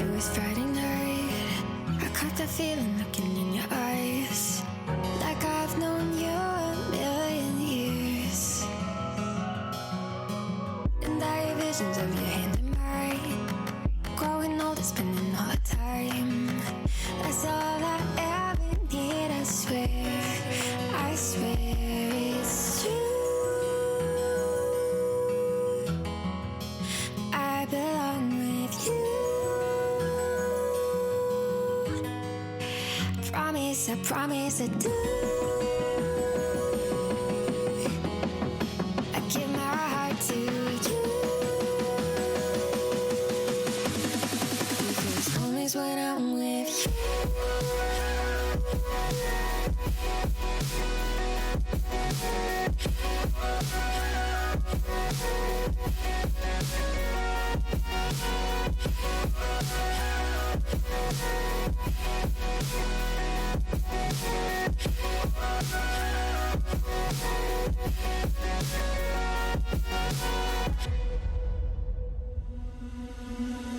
it was Friday night. I caught that feeling looking in your eyes, like I've known you a million years. And I have visions of your hand in mine, growing older, spending all the time. That's all I ever need, I swear. I swear it's true. I belong with you. Promise, I promise I do. I give my heart to you. Because home is when I'm with you.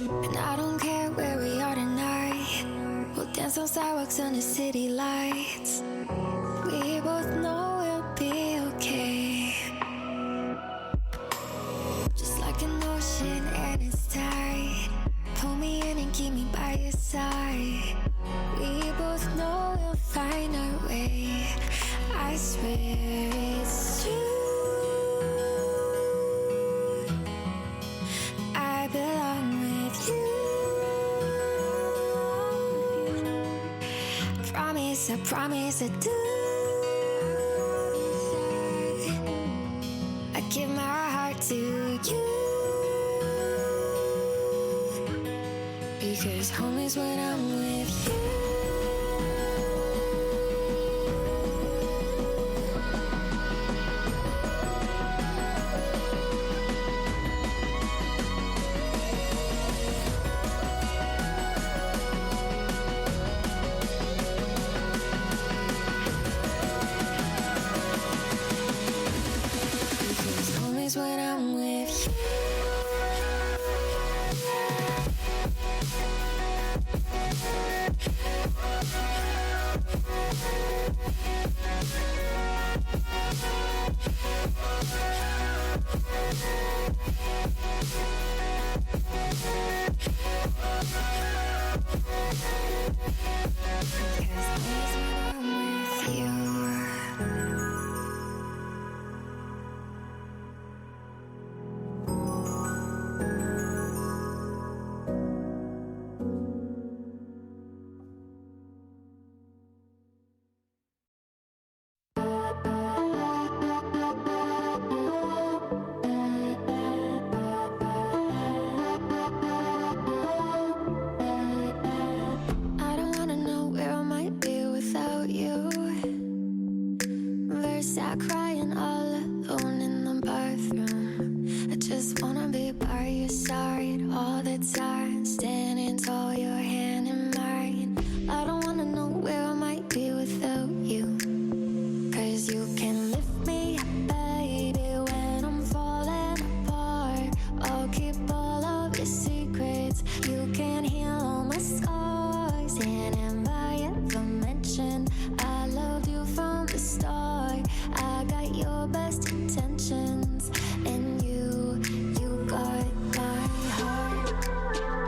And I don't care where we are tonight. We'll dance on sidewalks under city lights. We both know we'll be okay. Just like an ocean and it's tide. Pull me in and keep me by your side. We both know we'll find our way. I swear it's true. I belong with you. Promise, I promise I do. I give my heart to you. Because home is when I'm with you. Because home is when I'm with you. Sat crying all alone in the bathroom. I just wanna be by your side all the time, standing tall, your hand in mine. I don't wanna know where I might be without you. 'Cause you can lift me up, baby, when I'm falling apart. I'll keep all of your secrets. You can heal all my scars. And if I ever mention I loved you from the start, I got your best intentions, and you got my heart.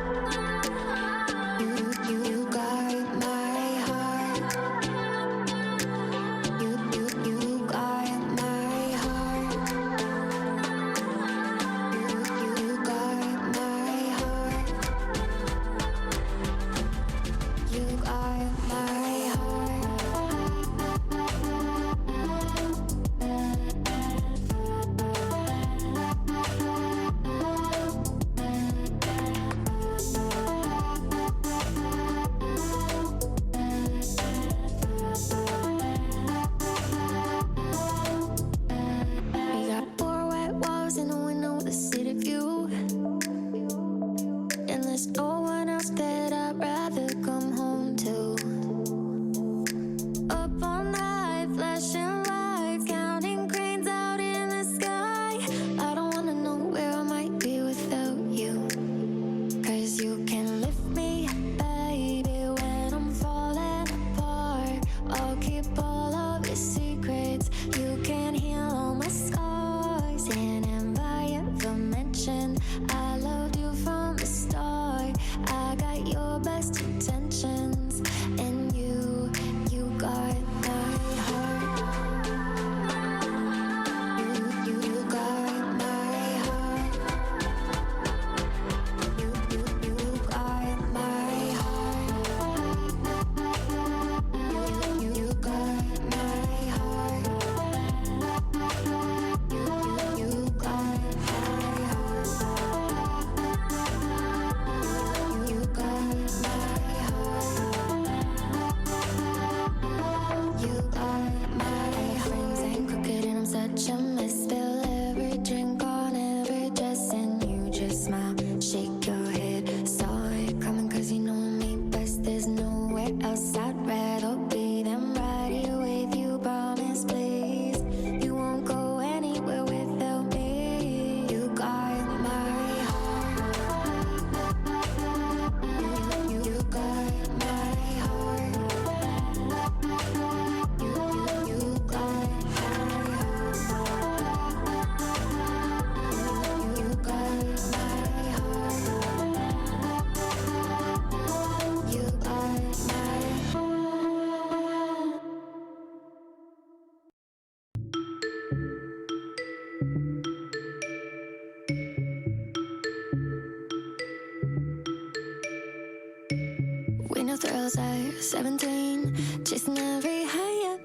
was like 17, chasing every high,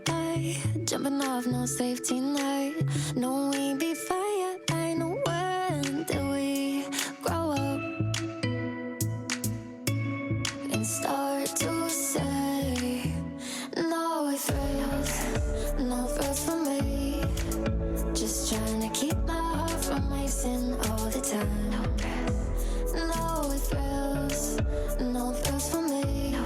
jumping off, no safety net. No, we be fire. I know when did we grow up and start to say no thrills for me. Just trying to keep my heart from racing all the time. No thrills for me.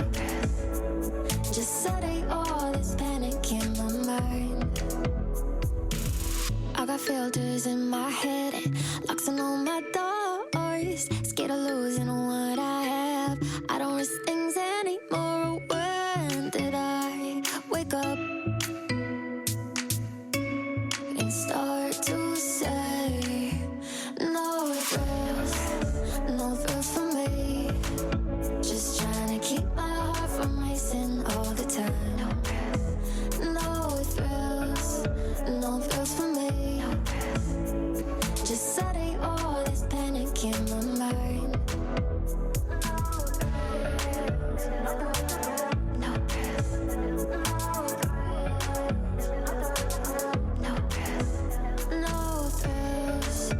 Just setting all this panic in my mind. I got filters in my head and locks on all my doors. Scared of losing what I have. I don't risk things anymore. When did I wake up and start to say no thrills for me. Just trying to keep my heart from racing all the time. No thrills for me. Just setting all this panic in my mind. No thrills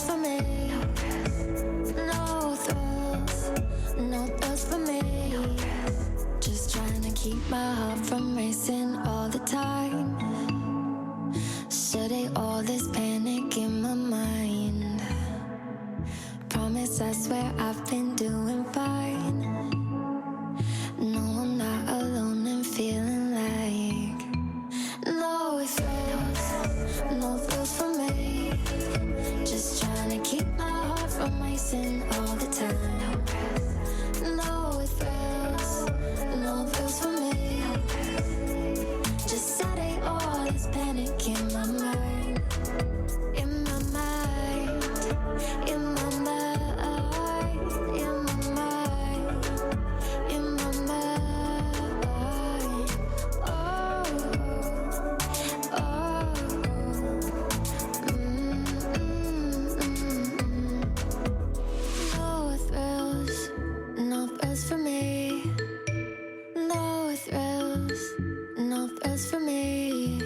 for me. No thrills for me. Just trying to keep my heart from racing all the time. Shedding all this panic in my mind. Promise, I swear I've been doing fine. No, I'm not alone and feeling like no thrills for me. Just trying to keep my heart from racing all the time. No thrills for me. Just setting all this panic in my mind. In my mind. In my mind. In my mind. In my mind. Oh, oh. No thrills for me. No thrills for me.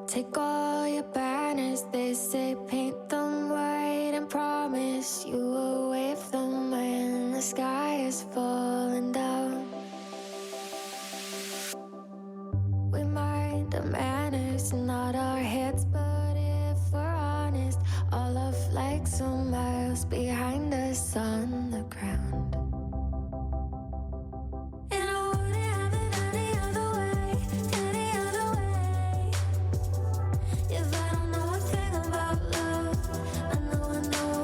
Take all your banners, they say paint them white and promise you will wave them when the sky is falling down. We mind our manners, not our heads, but if we're honest, all our flags are miles behind us on the ground. And I wouldn't have it any other way, if I don't know a thing about love. I know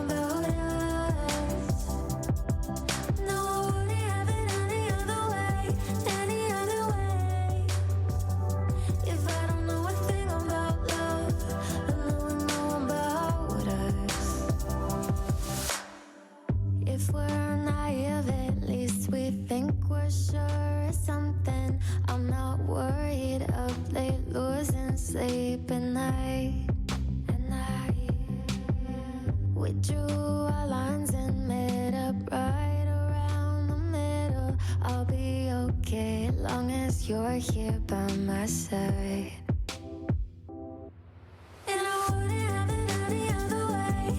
about us. No, I wouldn't have it any other way, if I don't know a thing about love. I know about us. If we're naive, at least we think we're sure of something. I'm not worried of late losing sleep at night. We drew our lines and met up right around the middle. I'll be okay as long as you're here by my side. And I wouldn't have it any other way,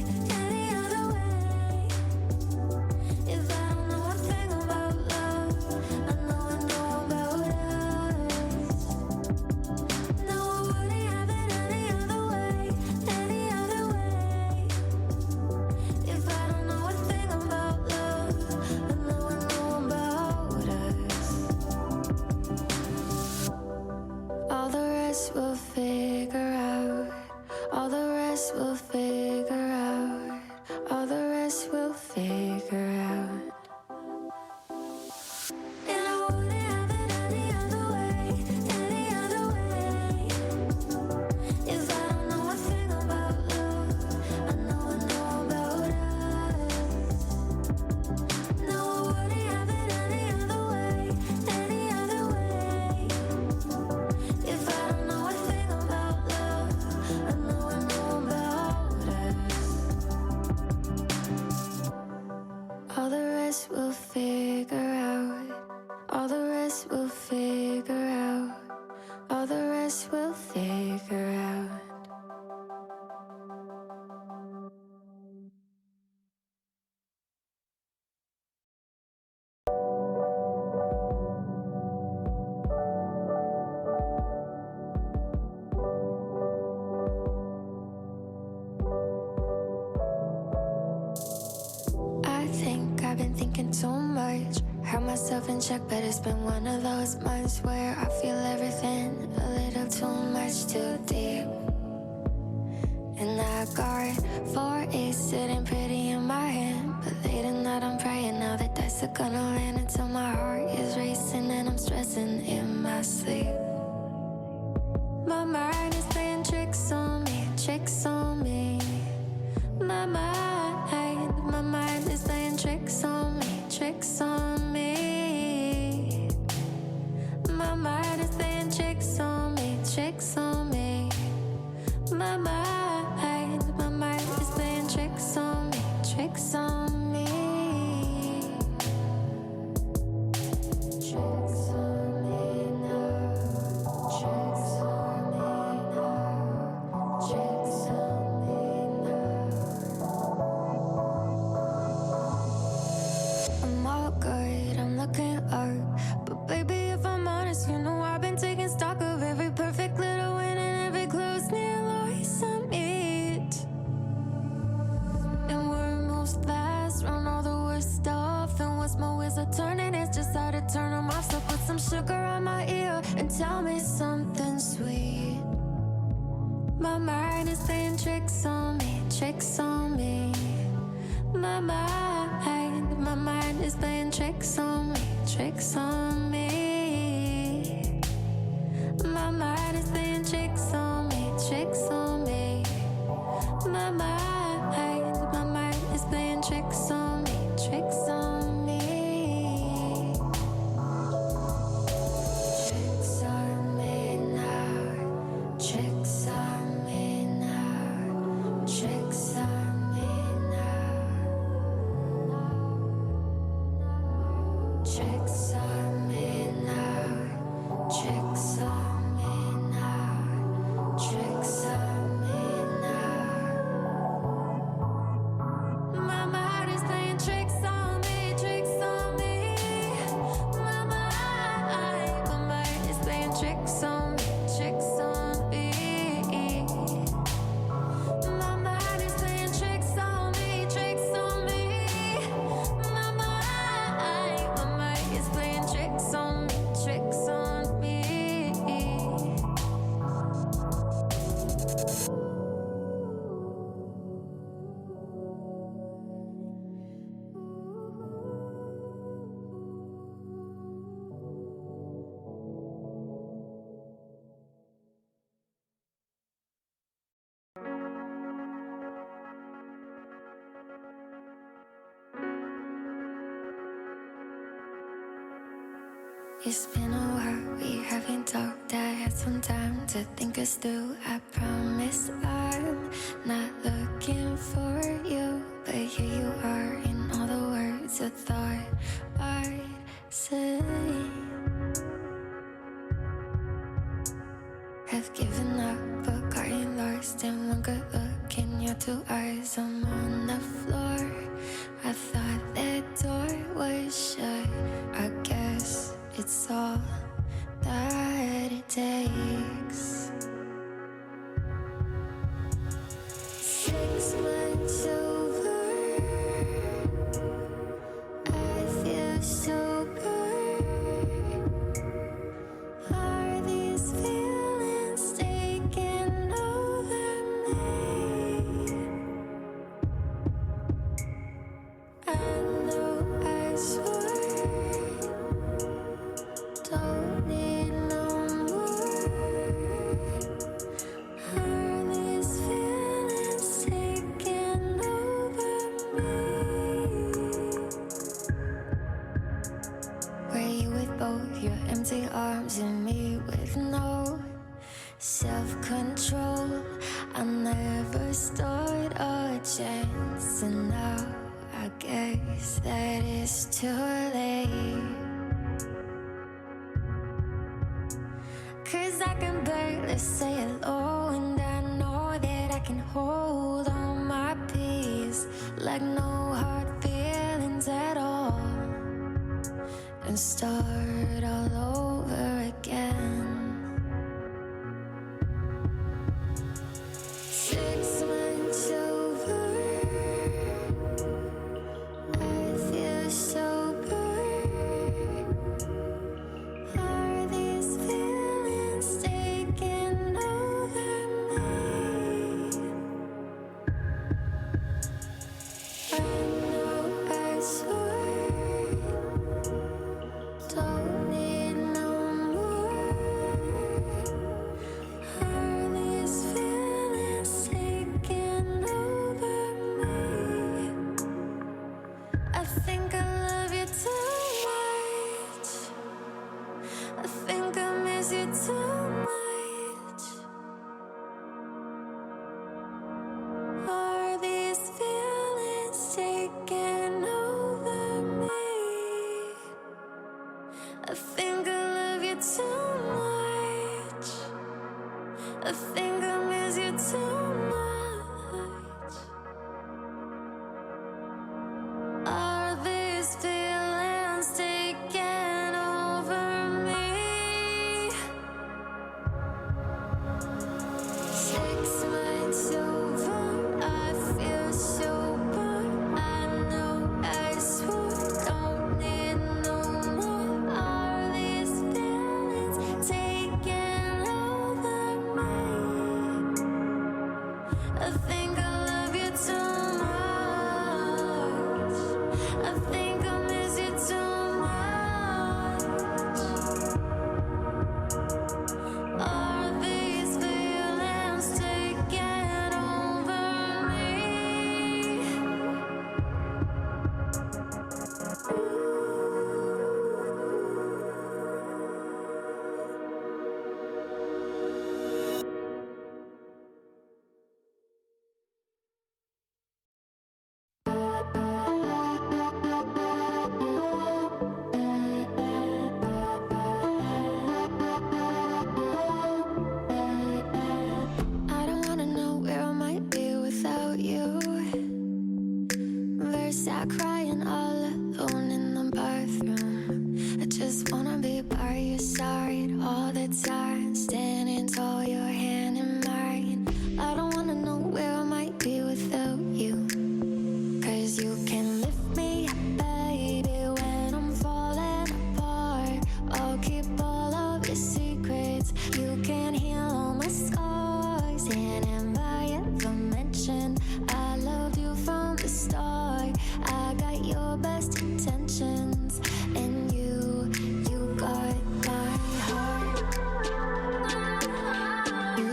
if I don't know a thing about love. I know about us. No, I wouldn't have it any other way, if I don't know a thing about love. I know about us. All the rest in check, but it's been one of those months where I feel everything a little too much, too deep. And I got 4 A's sitting pretty in my hand, but late at night I'm praying now the dice are gonna land until my heart is racing and I'm stressing in my sleep. My mind is playing tricks on me, tricks on me. My mind is playing tricks on me, tricks on me. My mind is playing tricks on me, tricks on me. My mind is playing tricks on me, tricks on me. Tricks on me now, tricks on me now, tricks on me now. I'm all good, I'm looking up, but baby, if I'm honest, you know I've been taking stock of every perfect little win and every close near loss I meet. And we're most fast, run all the worst stuff, and what's my wheels are turning, it's just how to turn them off. So put some sugar on my ear and tell me something sweet. My mind is playing tricks on me, tricks on me. My mind is playing tricks on me, tricks on me. My mind is playing tricks on me, tricks on me. My mind is playing tricks on me, tricks on me. Tricks on me now, tricks on me now, tricks on me now. Tricks on me now, tricks on me now, tricks on me now. My mind is playing tricks on me, tricks on me. My mind is playing tricks on me, tricks on me. My mind is playing tricks on me, tricks on me. My mind is playing tricks on me, tricks on me. It's been a while, we haven't talked. I had some time to think us through. I promise I'm not looking for you, but here you are in all the words I thought I'd say. Have given up, but gotten lost in one good look in your 2 eyes. I'm on the floor. I thought that door was shut. I guess it's all that it takes. 6 months over, I feel so good. Are these feelings taking over me? I know I swore don't need no more. Are these feelings taking over me? Were you with both your empty arms and me with no self-control? I never stood a chance, and now I guess that it's too late. 'Cause I can barely say hello, and I know that I can hold on my peace like no hard feelings at all, and start all over again. 6 months over, I feel so good. I think I love you too much. I think I miss you too much. Are these feelings taking over me? 6 months over, I feel sober. I know I swore, don't need no more. Are these feelings taking over me? I think I love you too much. I think I miss you too much. Are these feelings taking over me? I don't wanna know where I might be without you. Verse I crying all alone in the bathroom. I just wanna be by your side all the time, standing tall, your hand in mine. I don't wanna know where I might be without you. 'Cause you can lift me up, baby, when I'm falling apart. I'll keep all of your secrets. You can heal all my scars. And if I ever mention I loved you from the start, I got your best intentions, and you got my heart. You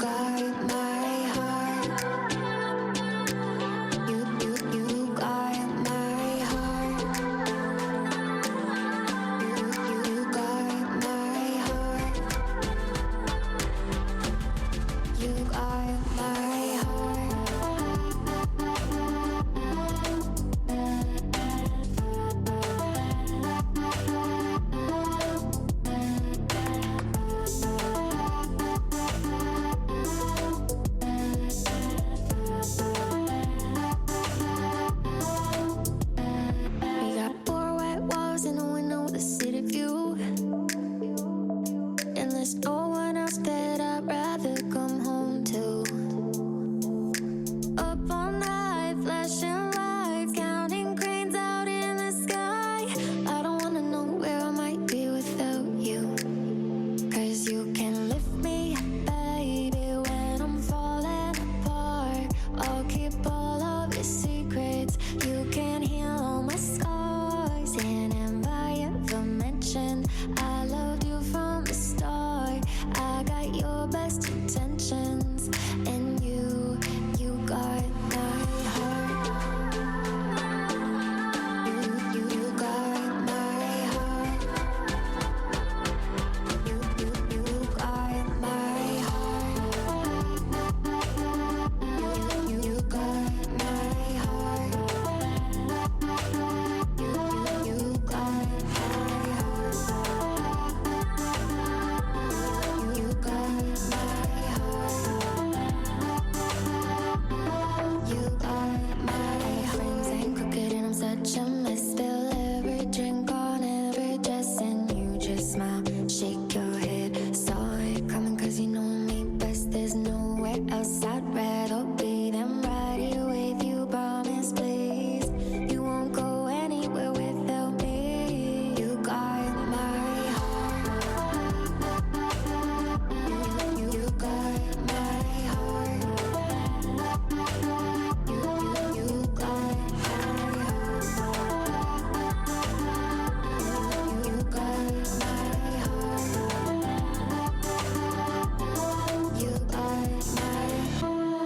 got my heart. You got my heart. You got my heart. You got my heart. We got 4 white walls and a window with a city view. And there's no one else that I'd rather come home to. Up all night, flashing lights, counting cranes out in the sky. I don't wanna know where I might be without you. 'Cause you can lift me up, baby, when I'm falling apart. I'll keep all of your secrets. You can heal all my scars. And if I ever mention I loved you from the start, I got your best intentions, and you got my heart. You got my heart. You got my heart. You got my heart. You got my heart. You got my heart. You got my friends ain't crooked and I'm such a mess. Spill every drink on every dress and you just smile, shake your head. Saw it coming 'cause you know me best. There's nowhere else I'd rather be than right here with you. Promise, please, you won't go anywhere without me. You got my heart. You got my heart. You got my heart. You got my heart. You got my heart.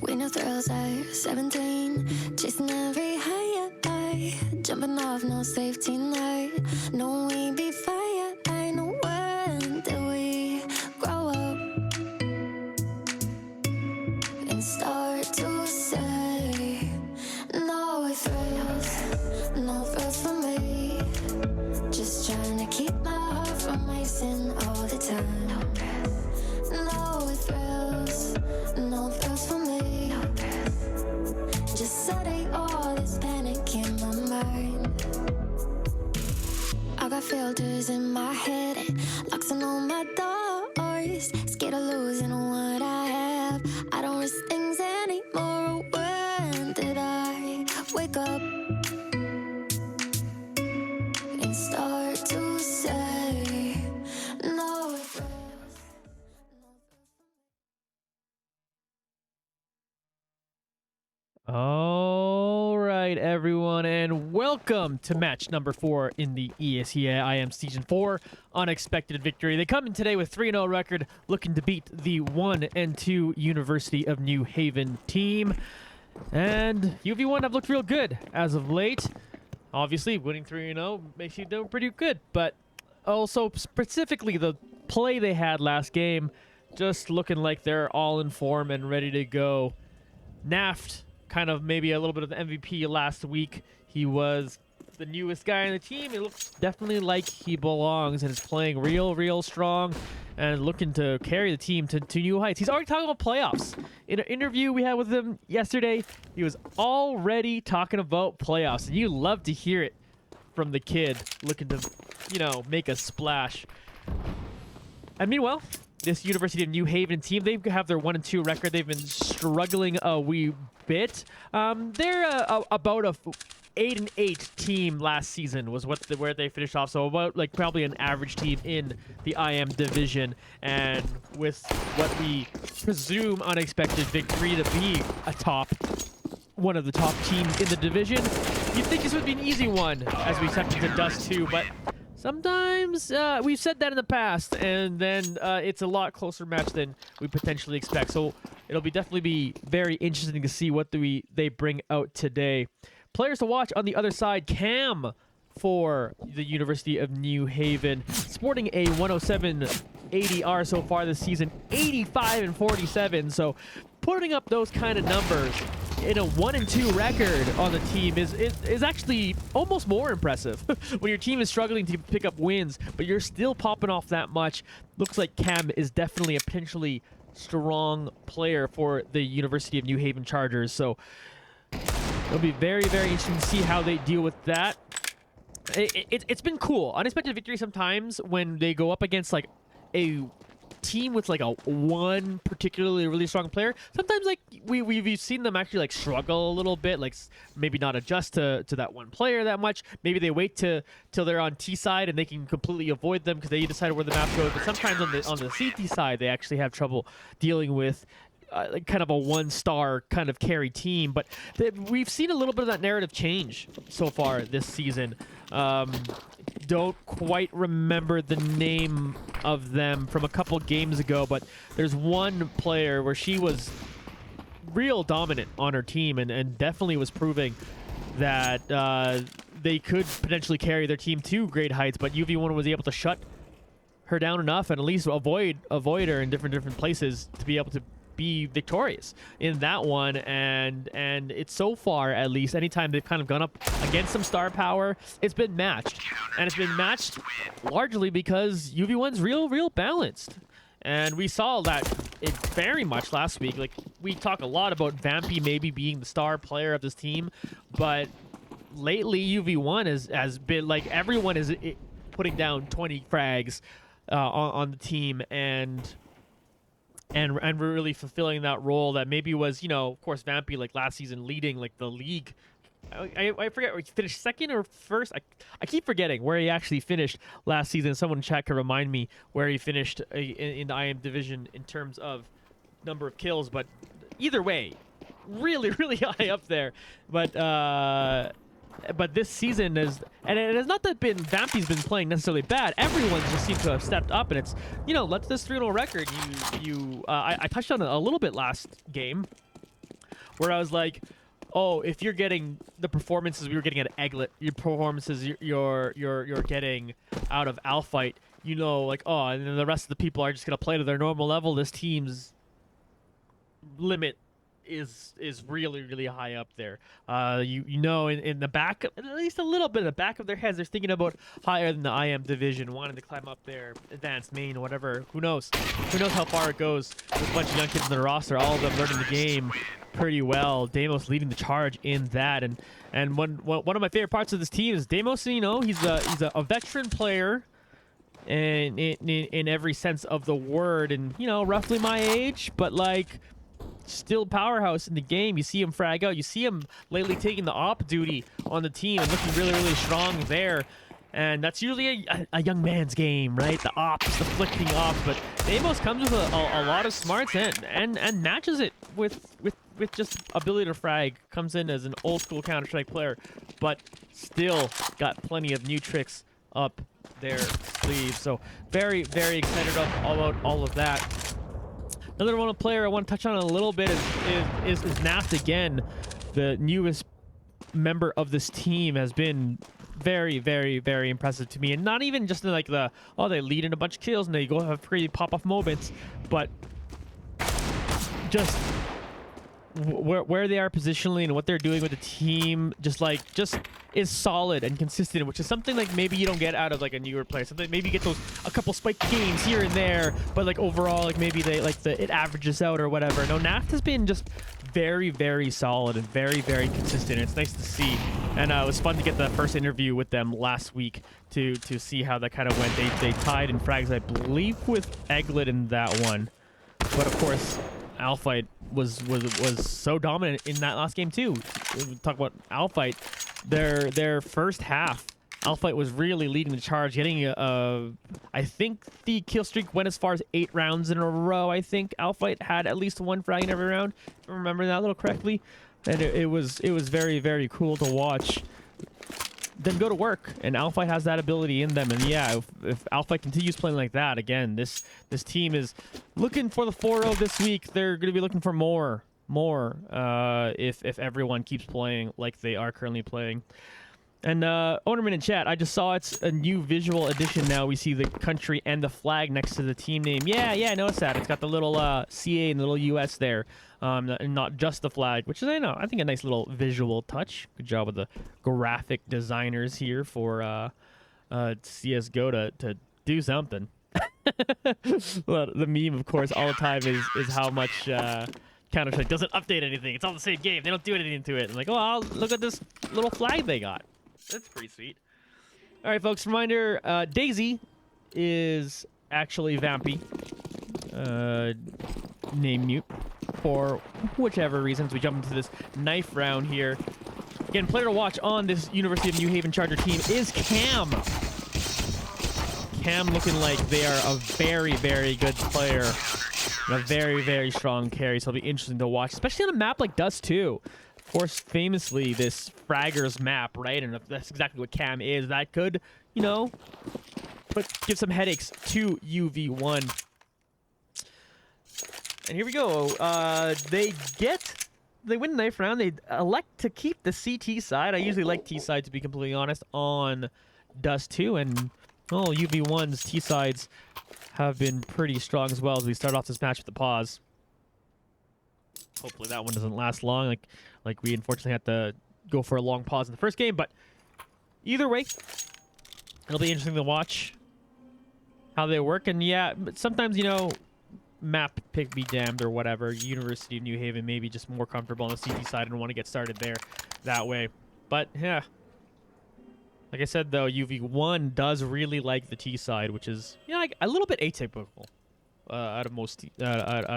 We know thrills at 17, chasing every high, jumping off, no safety net. No, we be fire. I know when that we worst. Scared of losing what I have. I don't risk things anymore. When did I wake up and start to say no regrets? All right, everyone, and welcome to match number 4 in the ESEA IM Season 4 Unexpected Victory. They come in today with 3-0 record, looking to beat the 1-2 University of New Haven team. And UV1 have looked real good as of late. Obviously, winning 3-0 makes you do pretty good, but also specifically the play they had last game, just looking like they're all in form and ready to go. Naft, kind of maybe a little bit of the MVP last week. He was the newest guy on the team. It looks definitely like he belongs and is playing real strong and looking to carry the team to new heights. He's already talking about playoffs. In an interview we had with him yesterday, he was already talking about playoffs, and you love to hear it from the kid looking to, you know, make a splash. And meanwhile, this University of New Haven team, they have their 1-2 record. They've been struggling a wee bit. They're about a 8-8 team last season was where they finished off. So about like probably an average team in the IM division. And with what we presume unexpected victory to be one of the top teams in the division, you'd think this would be an easy one as we step into Dust 2, but sometimes we've said that in the past, and then it's a lot closer match than we potentially expect. So it'll definitely be very interesting to see what they bring out today. Players to watch on the other side: Cam for the University of New Haven, sporting a 107 ADR so far this season, 85 and 47. So putting up those kind of numbers in a 1-2 record on the team is actually almost more impressive. When your team is struggling to pick up wins, but you're still popping off that much. Looks like Cam is definitely a potentially strong player for the University of New Haven Chargers. So it'll be very interesting to see how they deal with that. It's been cool. Unexpected victory sometimes when they go up against like a team with like one particularly really strong player. Sometimes like we've seen them actually like struggle a little bit, like maybe not adjust to that one player that much. Maybe they wait till they're on T side and they can completely avoid them because they decide where the map goes. But sometimes on the CT side they actually have trouble dealing with like kind of a one-star kind of carry team. But we've seen a little bit of that narrative change so far this season. Don't quite remember the name of them from a couple games ago, but there's one player where she was real dominant on her team and definitely was proving that they could potentially carry their team to great heights, but UV1 was able to shut her down enough and at least avoid her in different places to be able to be victorious in that one. And it's so far, at least, anytime they've kind of gone up against some star power, it's been matched. And it's been matched largely because UV1's real balanced. And we saw that it very much last week. Like, we talk a lot about Vampy maybe being the star player of this team, but lately UV1 has been like everyone is putting down 20 frags on the team and really fulfilling that role that maybe was, you know, of course, Vampy like last season leading like the league. I forget, he finished second or first. I keep forgetting where he actually finished last season. Someone in chat could remind me where he finished in the IM division in terms of number of kills. But either way, really high up there. But this season is, and it has not that been Vampy's been playing necessarily bad. Everyone just seems to have stepped up, and it's, you know, let this 3-0 record. I touched on it a little bit last game, where I was like, oh, if you're getting the performances we were getting at Egglet, your performances you're getting out of Alphite, you know, like, oh, and then the rest of the people are just gonna play to their normal level. This team's limit is really high up there. You know, in the back, at least a little bit in the back of their heads, they're thinking about higher than the IM division, wanting to climb up their advanced main, whatever. Who knows how far it goes with a bunch of young kids in the roster, all of them learning the game pretty well. Deimos leading the charge in that, and one of my favorite parts of this team is Deimos. You know, he's a veteran player in every sense of the word, and you know, roughly my age, but like still powerhouse in the game. You see him frag out. You see him lately taking the op duty on the team and looking really, really strong there. And that's usually a young man's game, right? The ops, the flicking ops. But Amos comes with a lot of smarts and matches it with just ability to frag. Comes in as an old school Counter-Strike player, but still got plenty of new tricks up their sleeve. So very, very excited about all of that. Another one player I want to touch on a little bit is Naft again. The newest member of this team has been very, very, very impressive to me. And not even just in like the, oh, they lead in a bunch of kills and they go have crazy pop-off moments, but just where they are positionally and what they're doing with the team just is solid and consistent, which is something like maybe you don't get out of like a newer player. Something maybe you get those a couple spiked games here and there, but like overall, like maybe they it averages out or whatever. No, Naft has been just very, very solid and very, very consistent. It's nice to see, and it was fun to get the first interview with them last week to see how that kind of went. They tied in frags, I believe, with Eglet in that one, but of course, Alphite was so dominant in that last game too. We talk about Alphite, their first half. Alphite was really leading the charge, getting I think the kill streak went as far as 8 rounds in a row. I think Alphite had at least 1 frag in every round, if I remember that a little correctly. And it was very, very cool to watch them go to work, and Alphite has that ability in them. And yeah, if Alphite continues playing like that, again, this team is looking for the 4-0 this week. They're going to be looking for more if everyone keeps playing like they are currently playing. And Ownerman in chat, I just saw it's a new visual addition now. We see the country and the flag next to the team name. Yeah, I noticed that. It's got the little CA and the little US there, and not just the flag, which is, I think a nice little visual touch. Good job with the graphic designers here for CSGO to do something. Well, the meme, of course, all the time is how much Counter-Strike doesn't update anything. It's all the same game. They don't do anything to it. I'm like, oh, look at this little flag they got. That's pretty sweet. All right, folks, reminder, Daisy is actually Vampy. Name mute for whichever reasons. We jump into this knife round here. Again, player to watch on this University of New Haven Charger team is Cam. Cam looking like they are a very, very good player. And a very, very strong carry, so it'll be interesting to watch, especially on a map like Dust 2. Of course, famously, this Fraggers map, right? And if that's exactly what Cam is, that could, give some headaches to UV1. And here we go. They win the knife round. They elect to keep the CT side. I usually like T side, to be completely honest, on Dust 2. And, UV1's T sides have been pretty strong as well as we start off this match with the pause. Hopefully that one doesn't last long, like we unfortunately had to go for a long pause in the first game. But either way, it'll be interesting to watch how they work. And yeah, sometimes, map pick be damned or whatever. University of New Haven maybe just more comfortable on the CT side and want to get started there that way. But yeah, like I said though, UV1 does really like the T side, which is like a little bit atypical out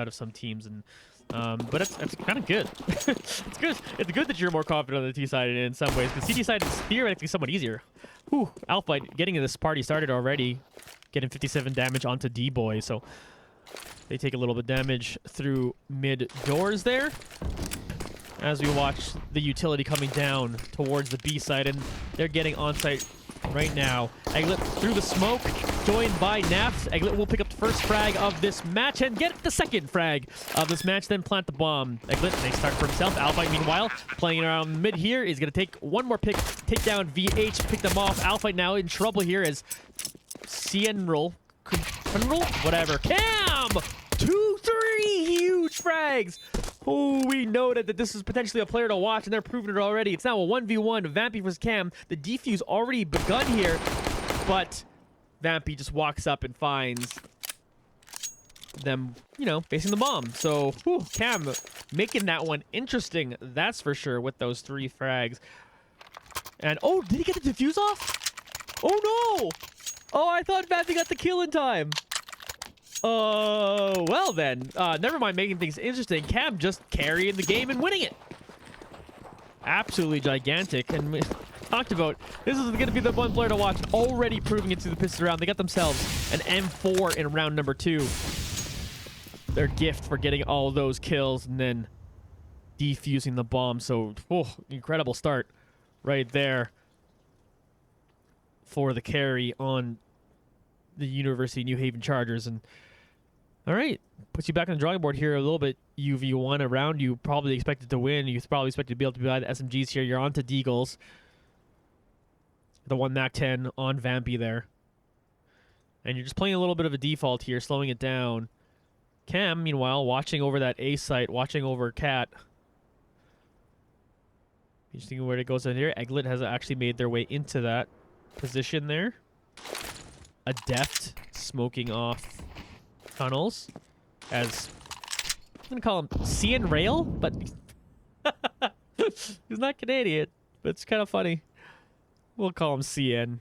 of some teams. And but it's kind of good. It's good. It's good that you're more confident on the T side in some ways. The CT side is theoretically somewhat easier. Whew, Alphite getting this party started already, getting 57 damage onto D-Boy. So they take a little bit of damage through mid doors there. As we watch the utility coming down towards the B side, and they're getting on site right now. Eglet through the smoke, joined by Naft. Eglet will pick up the first frag of this match and get the second frag of this match, then plant the bomb. Eglet makes start for himself. Alphite, meanwhile, playing around mid here, is going to take one more pick, take down VH, pick them off. Alphite now in trouble here as Cienrol, whatever. Cam! 2-3 huge frags. Oh, we noted that this is potentially a player to watch, and they're proving it already. It's now a 1v1, Vampy versus Cam. The defuse already begun here, but Vampy just walks up and finds them, facing the bomb. So, Cam making that one interesting, that's for sure, with those 3 frags. And, oh, did he get the defuse off? Oh, no! Oh, I thought Vampy got the kill in time. Oh, well then. Never mind making things interesting. Cam just carrying the game and winning it. Absolutely gigantic. And we talked about, this is going to be the one player to watch. Already proving it to the pistol round. They got themselves an M4 in round number 2. Their gift for getting all those kills and then defusing the bomb. So, incredible start right there for the carry on the University of New Haven Chargers. And all right, puts you back on the drawing board here a little bit. UV1 around you, probably expected to win. You probably expected to be able to buy the SMGs here. You're on to Deagles. The 1 MAC-10 on Vampy there. And you're just playing a little bit of a default here, slowing it down. Cam, meanwhile, watching over that A site, watching over Cat. Interesting where it goes in here. Eglet has actually made their way into that position there. Adept smoking off tunnels as I'm gonna call him CN Rail, but he's not Canadian, but it's kind of funny. We'll call him CN.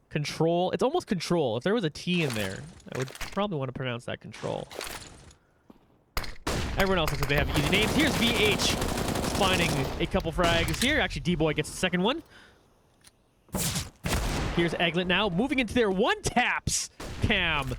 Control. It's almost Control. If there was a T in there, I would probably want to pronounce that Control. Everyone else looks like they have easy names. Here's VH finding a couple frags here. Actually, D-Boy gets the second one. Here's Eglet now, moving into their one-taps. Cam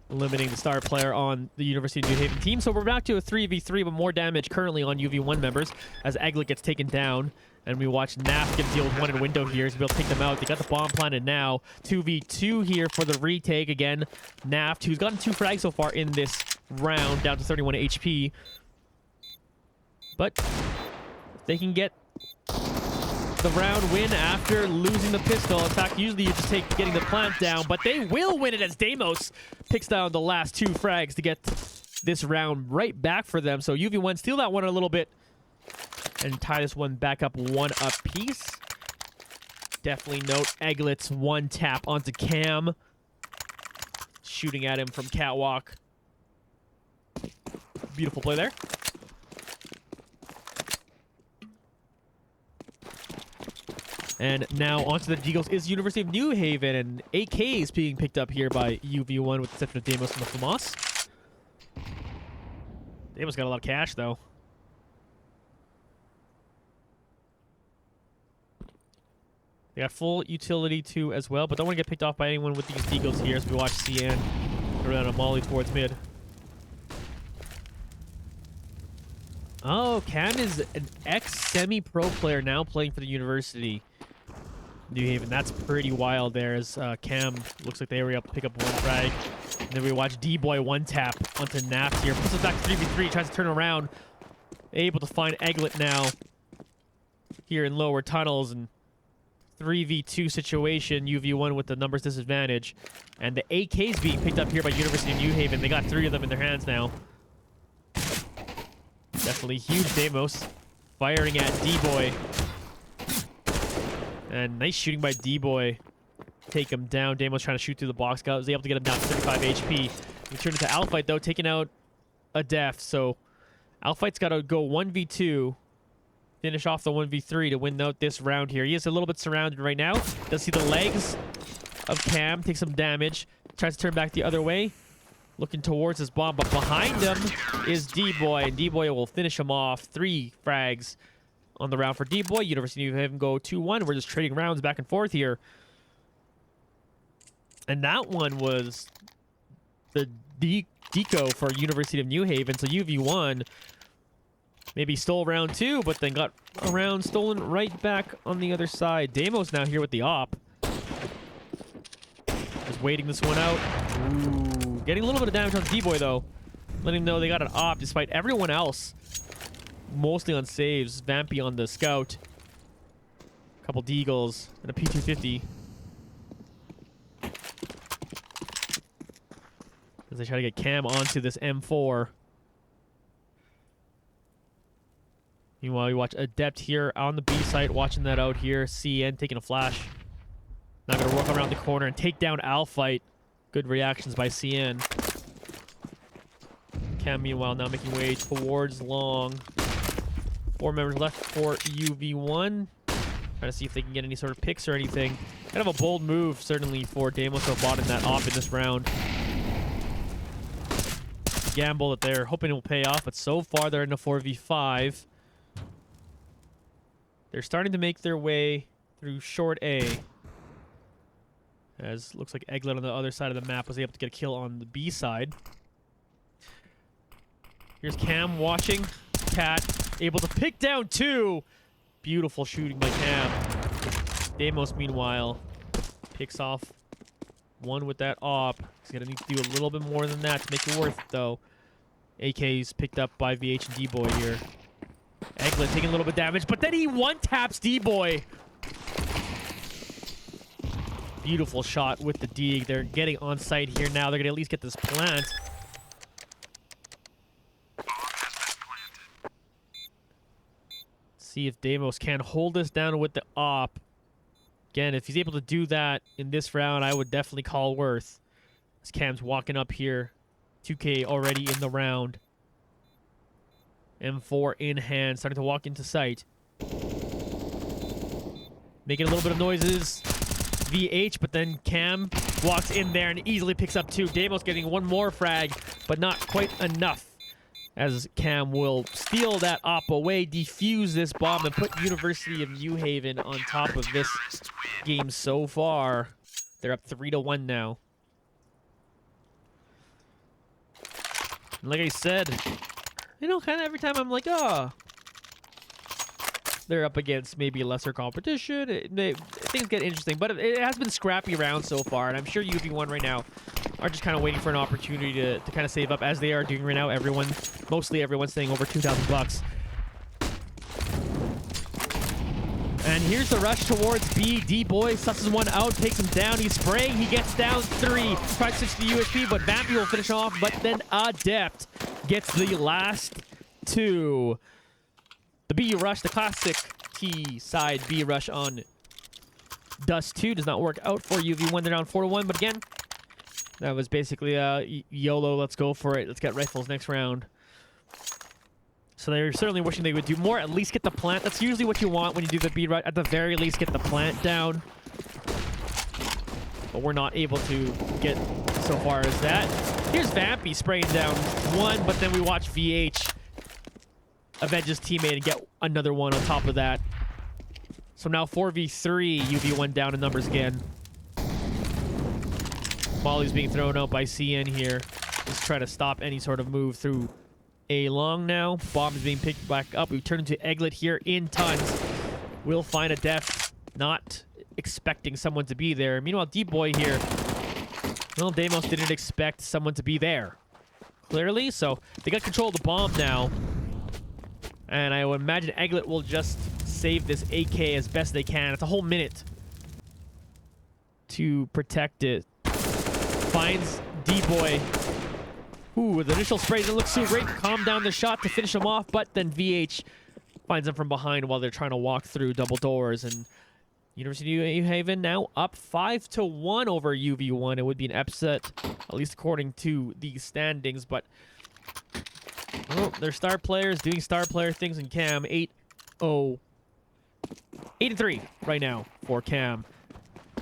eliminating the star player on the University of New Haven team. So we're back to a 3v3, but more damage currently on UV1 members as Eglet gets taken down. And we watch Naf get a deal with one in window here. He's able to take them out. They got the bomb planted now. 2v2 here for the retake. Again, Naft, who's gotten 2 frags so far in this round, down to 31 HP. But if they can get the round win after losing the pistol. In fact, usually you just take getting the plant down, but they will win it as Deimos picks down the last 2 frags to get this round right back for them. So UV1 steal that one a little bit and tie this one back up 1 apiece. Definitely note Eglet's 1 tap onto Cam. Shooting at him from Catwalk. Beautiful play there. And now onto the Deagles is University of New Haven, and AK is being picked up here by UV1 with the exception of Deimos and the FAMAS. Deimos got a lot of cash, though. They got full utility, too, as well, but don't want to get picked off by anyone with these Deagles here as we watch CN go around a molly towards mid. Oh, Cam is an ex-semi-pro player now playing for the University. New Haven, that's pretty wild there as Cam looks like they were able to pick up 1 frag. And then we watch D-Boy 1 tap onto Naft here. Puts us back to 3v3, tries to turn around. Able to find Eglet now here in lower tunnels. And 3v2 situation, UV1 with the numbers disadvantage. And the AK's being picked up here by University of New Haven. They got 3 of them in their hands now. Definitely huge Deimos firing at D-Boy. And nice shooting by D-Boy. Take him down. Deimos trying to shoot through the box. Was able to get him down to 35 HP. We turn into Alfight, though, taking out a death. So Alfight's got to go 1v2. Finish off the 1v3 to win out this round here. He is a little bit surrounded right now. Does see the legs of Cam. Takes some damage. Tries to turn back the other way. Looking towards his bomb, but behind him is D-Boy. And D-Boy will finish him off. 3 frags on the round for D-Boy. University of New Haven go 2-1. We're just trading rounds back and forth here. And that one was the deco for University of New Haven. So UV1 maybe stole round 2, but then got a round stolen right back on the other side. Deimos now here with the op. Just waiting this one out. Ooh, getting a little bit of damage on D-Boy, though. Letting him know they got an op despite everyone else mostly on saves. Vampy on the scout. A couple Deagles and a P250. As they try to get Cam onto this M4. Meanwhile, we watch Adept here on the B site, watching that out here. CN taking a flash. Now going to work around the corner and take down Alfight. Good reactions by CN. Cam, meanwhile, now making way towards long. 4 members left for UV1. Trying to see if they can get any sort of picks or anything. Kind of a bold move, certainly, for Damos to have bought in that op in this round. Gamble that they're hoping it will pay off, but so far they're in a 4v5. They're starting to make their way through short A. As looks like Egglet on the other side of the map was able to get a kill on the B side. Here's Cam watching. Cat able to pick down 2. Beautiful shooting by Cam. Damos, meanwhile, picks off 1 with that op. He's going to need to do a little bit more than that to make it worth it, though. AK's picked up by VH and D-Boy here. Egglet taking a little bit of damage, but then he one-taps D-Boy. Beautiful shot with the dig. They're getting on site here now. They're going to at least get this plant. See if Damos can hold this down with the op. Again, if he's able to do that in this round, I would definitely call worth. As Cam's walking up here. 2K already in the round. M4 in hand, starting to walk into sight. Making a little bit of noises. VH, but then Cam walks in there and easily picks up 2. Damos getting 1 more frag, but not quite enough. As Cam will steal that op away, defuse this bomb, and put University of New Haven on top of this game so far. They're up 3-1 now. And like I said, you know, kind of every time I'm like, oh, they're up against maybe lesser competition. Things get interesting, but it has been scrappy round so far, and I'm sure UV1 right now are just kind of waiting for an opportunity to kind of save up, as they are doing right now. Mostly everyone's staying over 2,000 bucks. And here's the rush towards B. D-Boy susses 1 out, takes him down. He's spraying. He gets down 3. Tries to switch to the USP, but Vampy will finish off. But then Adept gets the last 2. The B rush, the classic T side B rush on Dust 2 does not work out for UV1. They're down 4-1. But again, that was basically YOLO. Let's go for it. Let's get rifles next round. So they're certainly wishing they would do more. At least get the plant. That's usually what you want when you do the B rush. At the very least, get the plant down. But we're not able to get so far as that. Here's Vampy spraying down 1, but then we watch VH avenge his teammate and get another 1 on top of that. So now 4v3, UV1 down in numbers again. Molly's being thrown out by CN here. Just try to stop any sort of move through A long now. Bomb is being picked back up. We turn to Egglet here in tons. We'll find a def. Not expecting someone to be there. Meanwhile, D-Boy here. Well, Damos didn't expect someone to be there. Clearly, so they got control of the bomb now. And I would imagine Egglet will just save this AK as best they can. It's a whole minute to protect it. Finds D-Boy. Ooh, the initial spray doesn't look so great. Calm down the shot to finish him off, but then VH finds him from behind while they're trying to walk through double doors. And University of New Haven now up 5-1 over UV1. It would be an upset, at least according to the standings, but well, they're star players doing star player things in Cam. 8-3 right now for Cam.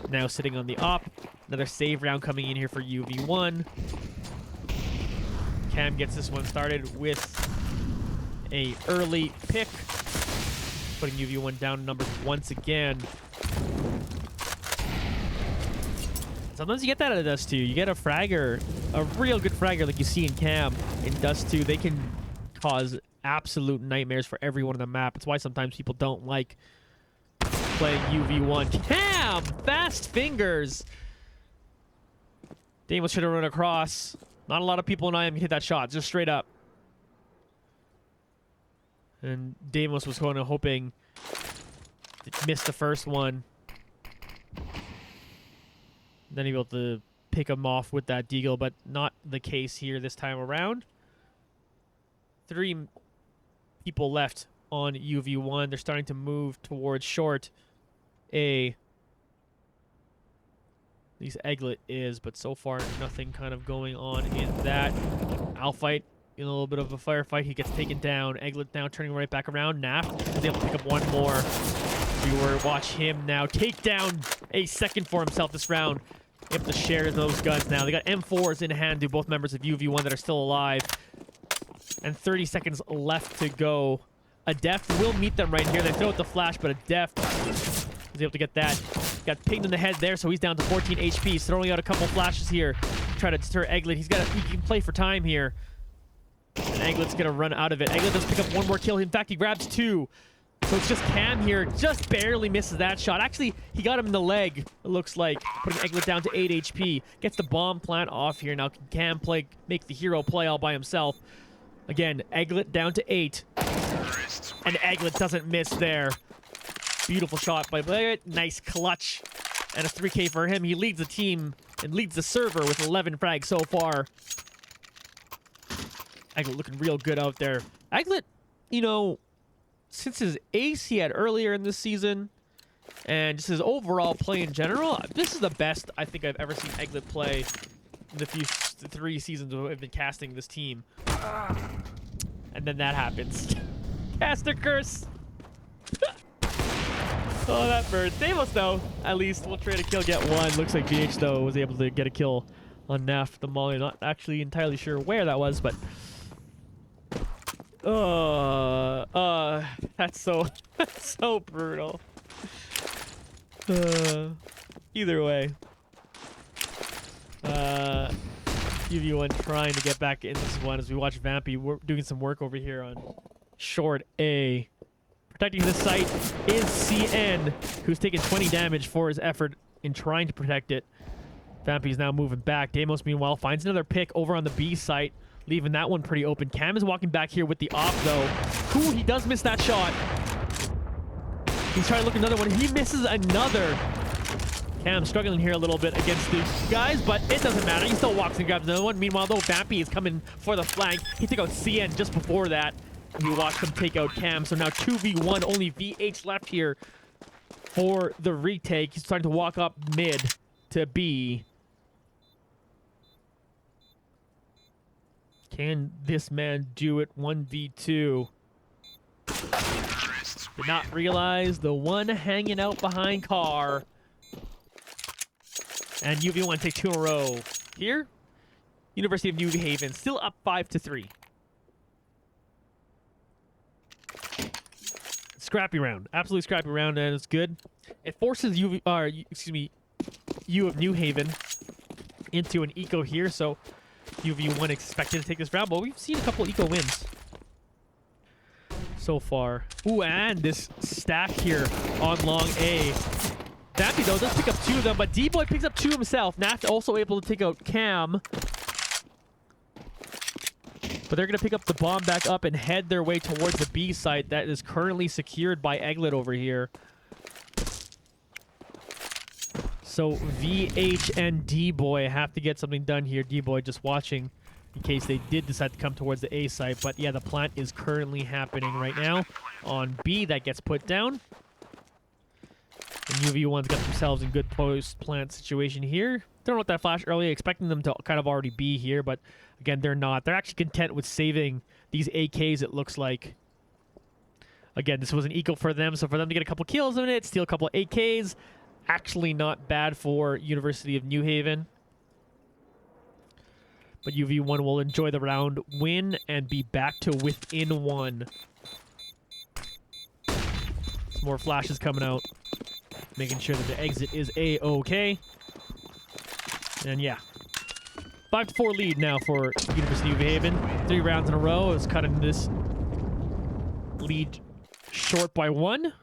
Now sitting on the op. Another save round coming in here for UV1. Cam gets this one started with a early pick, putting UV1 down in numbers once again. Sometimes you get that out of Dust 2. You get a fragger, a real good fragger like you see in Cam. In Dust 2, they can cause absolute nightmares for everyone on the map. It's why sometimes people don't like playing UV1. Cam! Fast fingers! Damos should have run across. Not a lot of people in IM can hit that shot, just straight up. And Damos was going to hoping to miss the first one. Then he able to pick him off with that deagle, but not the case here this time around. 3 people left on UV1. They're starting to move towards short A. At least Egglet is, but so far nothing kind of going on in that. Alfight in a little bit of a firefight. He gets taken down. Egglet now turning right back around. Naft is able to pick up 1 more. Viewer, watch him now take down a second for himself this round. Able to share those guns now. They got M4s in hand to both members of UV1 that are still alive. And 30 seconds left to go. A Deft will meet them right here. They throw out the flash, but a Deft is able to get that. Got pinged in the head there, so he's down to 14 HP. He's throwing out a couple flashes here. Try to deter Egglet. He can play for time here. And Egglet's gonna run out of it. Egglet does pick up one more kill. In fact, he grabs 2. So it's just Cam here. Just barely misses that shot. Actually, he got him in the leg, it looks like. Putting Egglet down to 8 HP. Gets the bomb plant off here. Now can Cam make the hero play all by himself. Again, Egglet down to 8. And Egglet doesn't miss there. Beautiful shot by Egglet. Nice clutch. And a 3K for him. He leads the team and leads the server with 11 frags so far. Egglet looking real good out there. Egglet, you know, since his ace he had earlier in this season, and just his overall play in general, this is the best I think I've ever seen Egglet play in the 3 seasons I've been casting this team. And then that happens. Caster curse! Oh, that bird. Stamos, though, at least we'll trade a kill, get 1. Looks like VH, though, was able to get a kill on Naf the Molly. Not actually entirely sure where that was, but... that's so... that's so brutal. Either way. UV1 trying to get back in this one as we watch Vampy. We're doing some work over here on short A. Protecting this site is CN, who's taken 20 damage for his effort in trying to protect it. Vampy's now moving back. Deimos, meanwhile, finds another pick over on the B site, leaving that one pretty open. Cam is walking back here with the op, though. Cool, he does miss that shot. He's trying to look another one. He misses another. Cam struggling here a little bit against these guys, but it doesn't matter. He still walks and grabs another one. Meanwhile, though, Vampy is coming for the flank. He took out CN just before that. We watched him take out Cam, so now 2v1, only VH left here for the retake. He's starting to walk up mid to B. Can this man do it? 1v2. Did not realize the one hanging out behind car. And UV1 take 2 in a row. Here, University of New Haven still up 5-3. Scrappy round, absolutely scrappy round, and it's good. It forces U of New Haven into an eco here, so UV1 expected to take this round, but we've seen a couple eco wins so far. Ooh, and this stack here on long A. Vampy, though, does pick up 2 of them, but D-Boy picks up 2 himself. Naft also able to take out Cam. But they're going to pick up the bomb back up and head their way towards the B site that is currently secured by Egglet over here. So VH and D-Boy have to get something done here. D-Boy just watching in case they did decide to come towards the A site. But yeah, the plant is currently happening right now on B. That gets put down. And UV1's got themselves in good post-plant situation here. Don't know what that flash earlier, expecting them to kind of already be here, but again, they're not. They're actually content with saving these AKs, it looks like. Again, this was an eco for them, so for them to get a couple kills in it, steal a couple AKs, actually not bad for University of New Haven. But UV1 will enjoy the round, win, and be back to within 1. Some more flashes coming out. Making sure that the exit is A-okay. And yeah. 5-4 lead now for University of New Haven. 3 rounds in a row is cutting this lead short by 1. And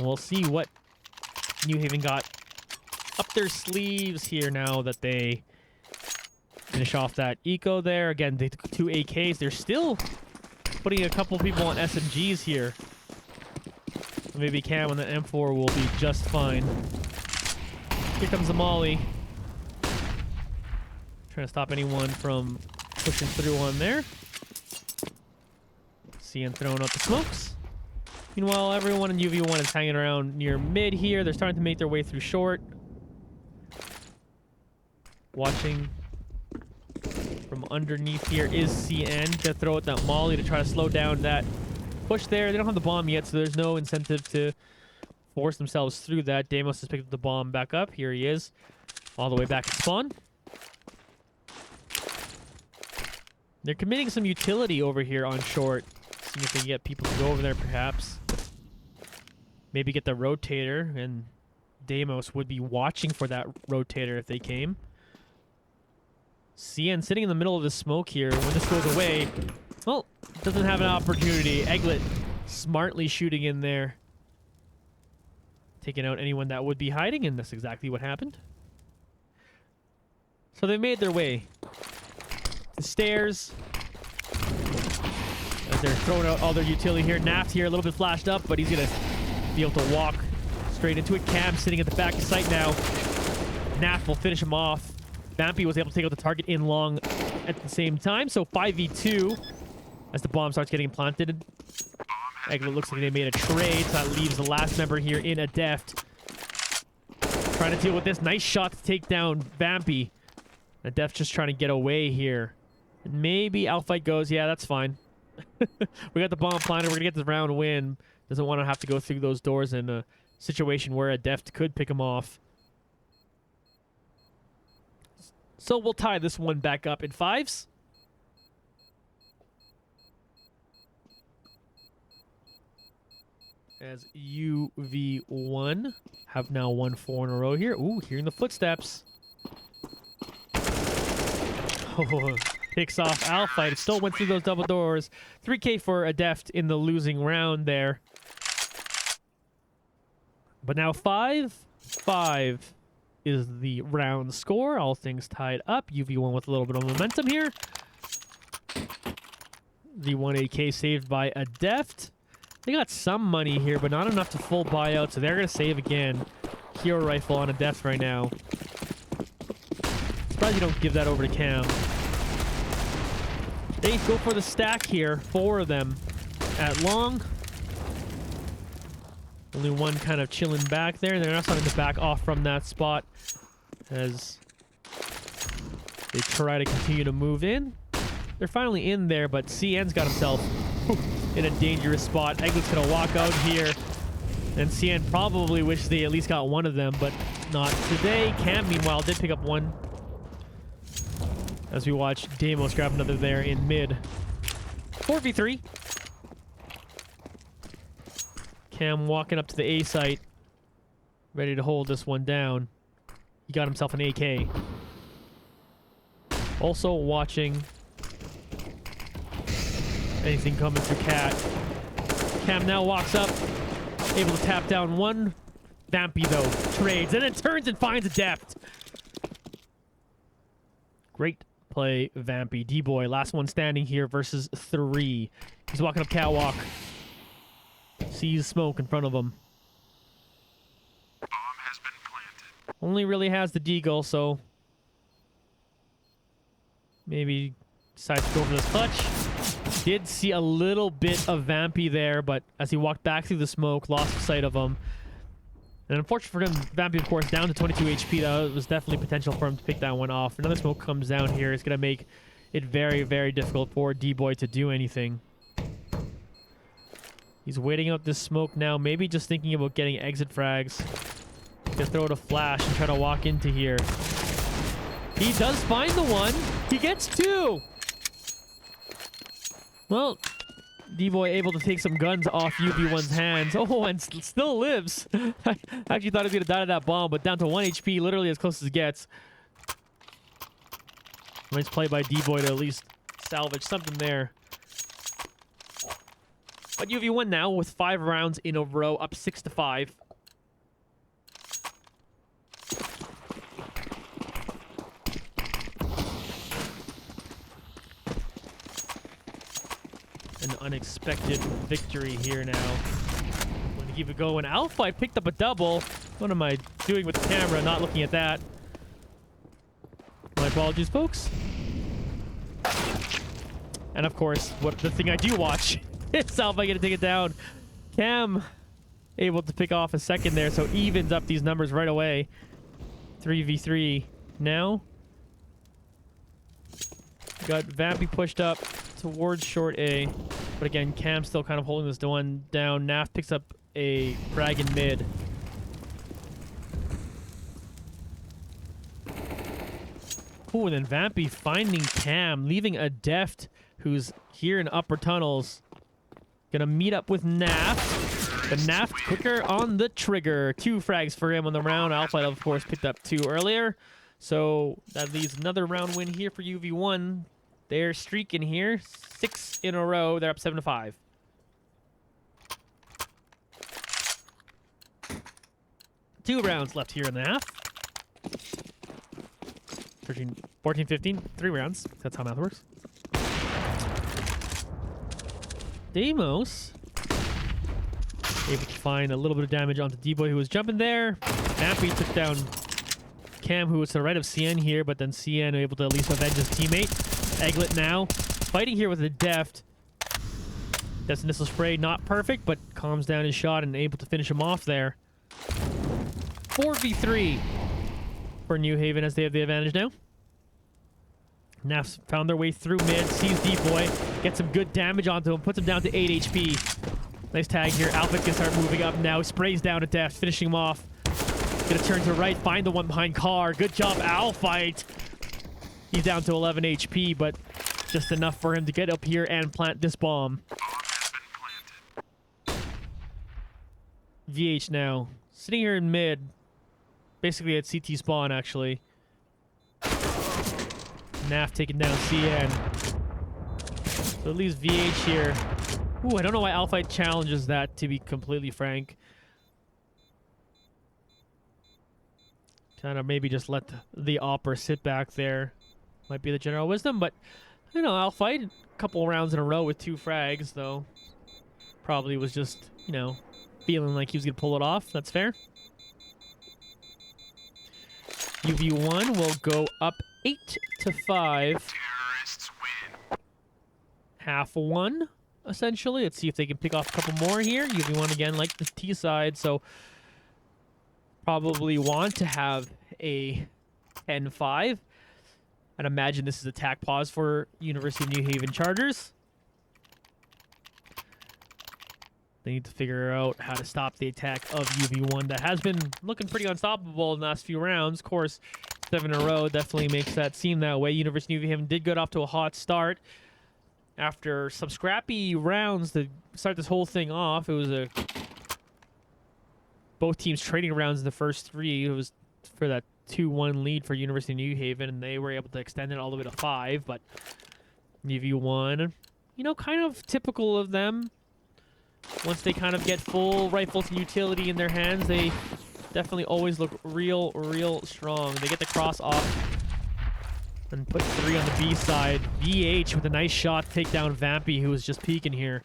we'll see what New Haven got up their sleeves here now that they finish off that eco there. Again, they took 2 AKs. They're still putting a couple people on SMGs here. Maybe Cam on the M4 will be just fine. Here comes the Molly. Trying to stop anyone from pushing through on there. CN throwing out the smokes. Meanwhile, everyone in UV1 is hanging around near mid here. They're starting to make their way through short. Watching from underneath here is CN. Gonna throw out that Molly to try to slow down that push there. They don't have the bomb yet, so there's no incentive to force themselves through that. Deimos has picked up the bomb back up. Here he is. All the way back at spawn. They're committing some utility over here on short. Seeing if they can get people to go over there, perhaps. Maybe get the rotator, and Deimos would be watching for that rotator if they came. CN sitting in the middle of the smoke here. When this goes away, well, doesn't have an opportunity. Egglet smartly shooting in there. Taking out anyone that would be hiding, and that's exactly what happened. So they made their way to stairs. As they're throwing out all their utility here. Naft here, a little bit flashed up, but he's going to be able to walk straight into it. Cam sitting at the back of sight now. Naft will finish him off. Vampy was able to take out the target in long at the same time. So 5v2 as the bomb starts getting planted. Egglet looks like they made a trade, so that leaves the last member here in Adeft. Trying to deal with this. Nice shot to take down Vampy. Adeft just trying to get away here. And maybe Outfight goes, yeah, that's fine. We got the bomb planted. We're going to get the round win. Doesn't want to have to go through those doors in a situation where Adeft could pick him off. So we'll tie this one back up in fives. As UV1 have now won 4 in a row here. Ooh, hearing the footsteps. Oh, picks off Alpha. It still went through those double doors. 3K for Adeft in the losing round there. But now 5-5 is the round score. All things tied up. UV1 with a little bit of momentum here. The 1AK saved by Adeft. They got some money here, but not enough to full buyout, so they're going to save again. Hero rifle on Adeft right now. Surprised you don't give that over to Cam. They go for the stack here. 4 of them at long. Only one kind of chilling back there. They're not starting to back off from that spot as they try to continue to move in. They're finally in there, but CN's got himself in a dangerous spot. Egglet's going to walk out here. And CN probably wish they at least got one of them, but not today. Cam, meanwhile, did pick up one. As we watch Deimos grab another there in mid. 4v3. Cam walking up to the A site. Ready to hold this one down. He got himself an AK. Also watching anything coming through Cat. Cam now walks up. Able to tap down one. Vampy, though, trades. And then turns and finds Adeft. Great play, Vampy. D-Boy, last one standing here versus 3. He's walking up catwalk. Sees smoke in front of him. Bomb has been planted. Only really has the deagle, so maybe decides to go for this clutch. Did see a little bit of Vampy there, but as he walked back through the smoke, lost sight of him. And unfortunately for him, Vampy, of course, down to 22 HP. That was definitely potential for him to pick that one off. Another smoke comes down here. It's going to make it very, very difficult for D-Boy to do anything. He's waiting out this smoke now, maybe just thinking about getting exit frags. Gonna throw out a flash and try to walk into here. He does find the one. He gets 2. Well, D-Boy able to take some guns off UV1's hands. Oh, and still lives. I actually thought he was going to die to that bomb, but down to 1 HP, literally as close as it gets. Nice play by D-Boy to at least salvage something there. But UV1 now with 5 rounds in a row, up 6-5. An unexpected victory here now. Going to keep it going. Alpha, I picked up a double. What am I doing with the camera? Not looking at that. My apologies, folks. And of course, what the thing I do watch. It's Alpha going to take it down. Cam able to pick off a second there, so evens up these numbers right away. 3v3 now. Got Vampy pushed up towards short A. But again, Cam's still kind of holding this one down. Naf picks up a frag in mid. Ooh, and then Vampy finding Cam, leaving a Deft who's here in upper tunnels. Gonna meet up with Naf. But Naf quicker on the trigger. 2 frags for him on the round. Alpha, of course, picked up 2 earlier. So that leaves another round win here for UV1. They're streaking here. 6 in a row. They're up 7-5. Two rounds left here in the half. 13, 14, 15. 3 rounds. That's how math works. Deimos able to find a little bit of damage onto D-Boy, who was jumping there. Vampy took down Cam, who was to the right of CN here, but then CN able to at least avenge his teammate. Egglet now fighting here with a Deft. That's initial spray, not perfect, but calms down his shot and able to finish him off there. 4v3 for New Haven as they have the advantage now. Nafs found their way through mid, sees D-Boy, gets some good damage onto him, puts him down to 8 HP. Nice tag here. Alpha can start moving up now. Sprays down to Deft, finishing him off. Gonna turn to right, find the one behind Car. Good job, Alpha. He's down to 11 HP, but just enough for him to get up here and plant this bomb. VH now. Sitting here in mid. Basically at CT spawn, actually. Naf taking down CN. So it leaves VH here. Ooh, I don't know why Alpha challenges that, to be completely frank. Kind of maybe just let the Opera sit back there. Might be the general wisdom, but, you know, Alpha a couple rounds in a row with 2 frags, though. Probably was just, you know, feeling like he was going to pull it off. That's fair. UV1 will go up 8-5. Terrorists win. Half one, essentially. Let's see if they can pick off a couple more here. UV1 again, like the T side, so probably want to have a 10-5. I'd imagine this is attack pause for University of New Haven Chargers. They need to figure out how to stop the attack of UV1 that has been looking pretty unstoppable in the last few rounds. Of course, 7 in a row definitely makes that seem that way. University of New Haven did get off to a hot start. After some scrappy rounds to start this whole thing off, it was both teams trading rounds in the first 3. It was for that 2-1 lead for University of New Haven, and they were able to extend it all the way to 5. But UV1, you know, kind of typical of them. Once they kind of get full rifles and utility in their hands, they definitely always look real strong. They get the cross off and put 3 on the B side. VH with a nice shot to take down Vampy, who was just peeking here.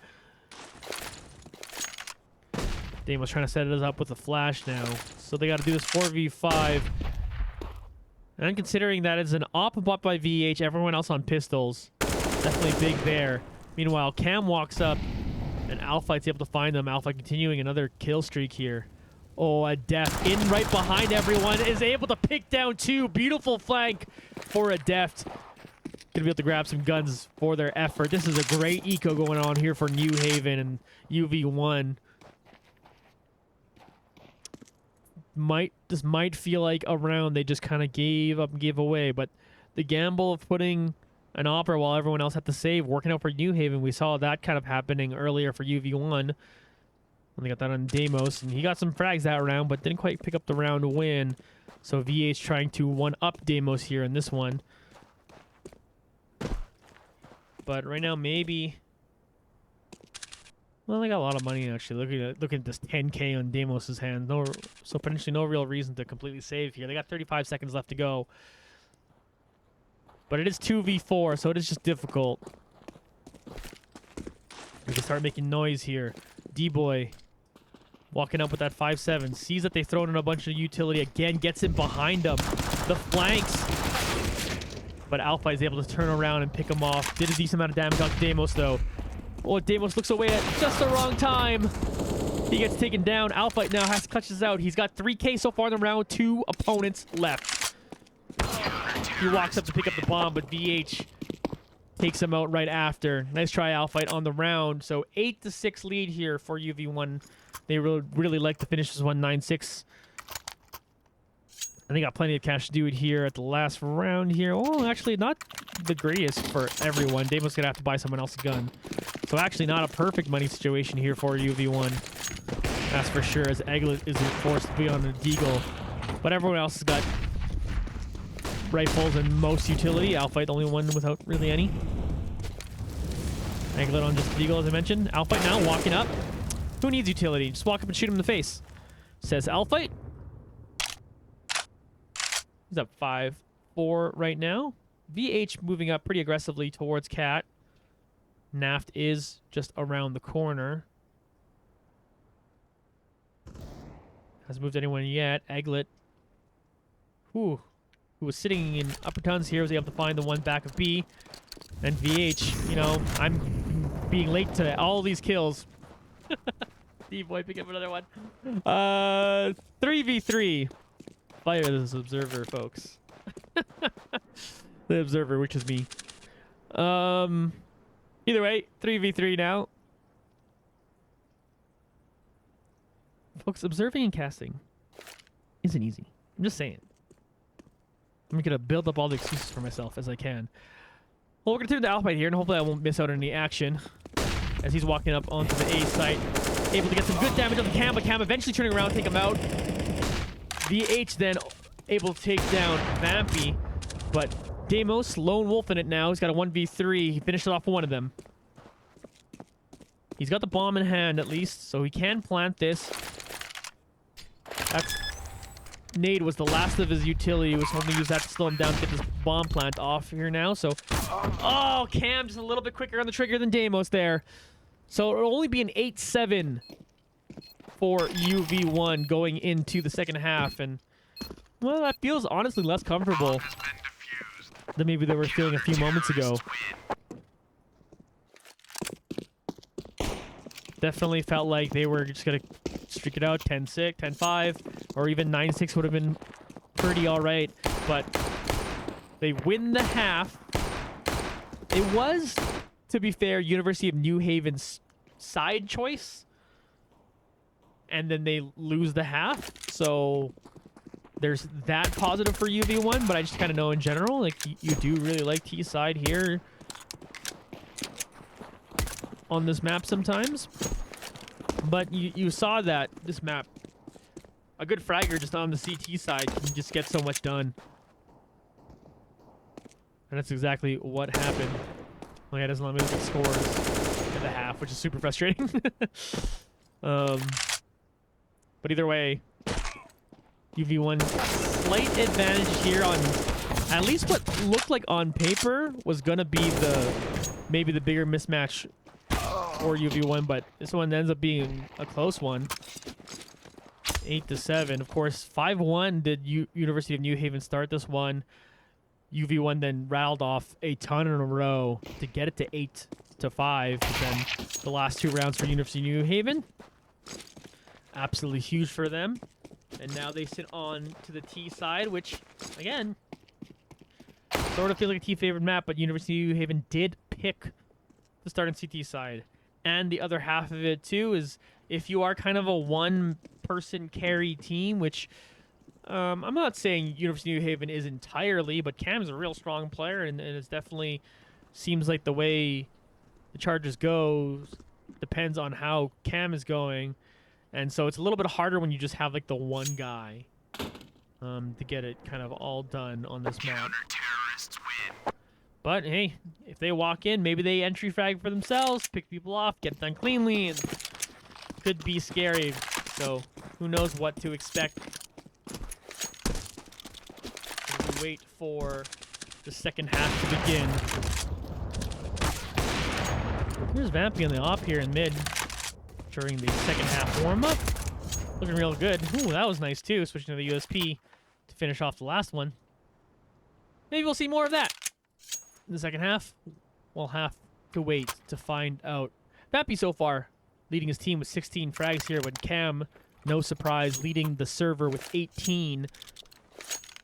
Dame was trying to set it up with a flash now. So they got to do this 4v5. And considering that it's an op bought by VH, everyone else on pistols. Definitely big there. Meanwhile, Cam walks up, and Alpha is able to find them. Alpha continuing another kill streak here. Oh, a Deft in right behind everyone, is able to pick down 2. Beautiful flank for a Deft. Gonna be able to grab some guns for their effort. This is a great eco going on here for New Haven and UV1. This might feel like a round they just kind of gave up and gave away, but the gamble of putting an Opera while everyone else had to save, working out for New Haven, we saw that kind of happening earlier for UV1. And they got that on Deimos, and he got some frags that round, but didn't quite pick up the round win. So VH trying to one-up Deimos here in this one. But right now, maybe... Well, they got a lot of money, actually. Looking at this 10K on Deimos' hand. So potentially no real reason to completely save here. They got 35 seconds left to go. But it is 2v4, so it is just difficult. We can start making noise here. D-Boy walking up with that 5-7. Sees that they've thrown in a bunch of utility. Again, gets it behind them. The flanks. But Alpha is able to turn around and pick him off. Did a decent amount of damage on Deimos, though. Oh, Deimos looks away at just the wrong time. He gets taken down. Alpha now has to clutch this out. He's got 3K so far in the round. 2 opponents left. He walks up to pick up the bomb, but VH takes him out right after. Nice try, Alphyte, on the round. So 8-6 lead here for UV1. They really like to finish this one 9-6. And they got plenty of cash to do it here at the last round here. Oh, actually, not the greatest for everyone. Damon's going to have to buy someone else a gun. So actually not a perfect money situation here for UV1. That's for sure, as Egglet is forced to be on a deagle. But everyone else has got rifles and most utility. Alphyte, the only one without really any. Egglet on just deagle, as I mentioned. Alphyte now walking up. Who needs utility? Just walk up and shoot him in the face. Says Alphyte. He's up 5-4 right now. VH moving up pretty aggressively towards Cat. Naft is just around the corner. Hasn't moved anyone yet. Egglet, who was sitting in upper tons here, was able to find the one back of B. And VH, you know, I'm being late to all these kills. D-Boy pick up another one. 3v3. Fire this observer, folks. The observer, which is me. Either way, 3v3 now. Folks, observing and casting isn't easy. I'm just saying. I'm gonna build up all the excuses for myself as I can. Well, we're gonna turn to Alphyte here, and hopefully I won't miss out on any action as he's walking up onto the A site, able to get some good damage on the Cam, but Cam eventually turning around, take him out. VH then able to take down Vampy, but Deimos, lone wolf in it now. He's got a 1v3. He finished it off one of them. He's got the bomb in hand at least, so he can plant this. That's... Nade was the last of his utility. He was hoping to use that to slow him down to get this bomb plant off here now. So, oh, Cam just a little bit quicker on the trigger than Deimos there. So it'll only be an 8-7 for UV1 going into the second half. And, well, that feels honestly less comfortable than maybe they were feeling a few moments ago. Definitely felt like they were just going to streak it out 10-6, 10-5, or even 9-6 would have been pretty all right. But they win the half. It was, to be fair, University of New Haven's side choice. And then they lose the half. So there's that positive for UV1, but I just kind of know in general, like, you do really like T side here on this map sometimes. But you saw that this map, a good fragger just on the CT side can just get so much done. And that's exactly what happened. Well, yeah, it doesn't let me look at scores at the half, which is super frustrating. But either way, UV1 slight advantage here on at least what looked like on paper was going to be maybe the bigger mismatch for UV1, but this one ends up being a close one. 8-7. Of course, 5-1 did University of New Haven start this one. UV1 then rattled off a ton in a row to get it to 8-5. But then the last two rounds for University of New Haven, absolutely huge for them. And now they sit on to the T side, which, again, sort of feels like a T favored map, but University of New Haven did pick the start on CT side. And the other half of it, too, is if you are kind of a one-person carry team, which I'm not saying University of New Haven is entirely, but Cam's a real strong player, and it definitely seems like the way the Chargers go depends on how Cam is going. And so it's a little bit harder when you just have, like, the one guy to get it kind of all done on this map. But, hey, if they walk in, maybe they entry frag for themselves, pick people off, get it done cleanly, and could be scary. So, who knows what to expect as we wait for the second half to begin. Here's Vampy on the op here in mid during the second half warm-up. Looking real good. Ooh, that was nice, too, switching to the USP to finish off the last one. Maybe we'll see more of that in the second half. We'll have to wait to find out. Vampy so far leading his team with 16 frags here, when Cam, no surprise, leading the server with 18.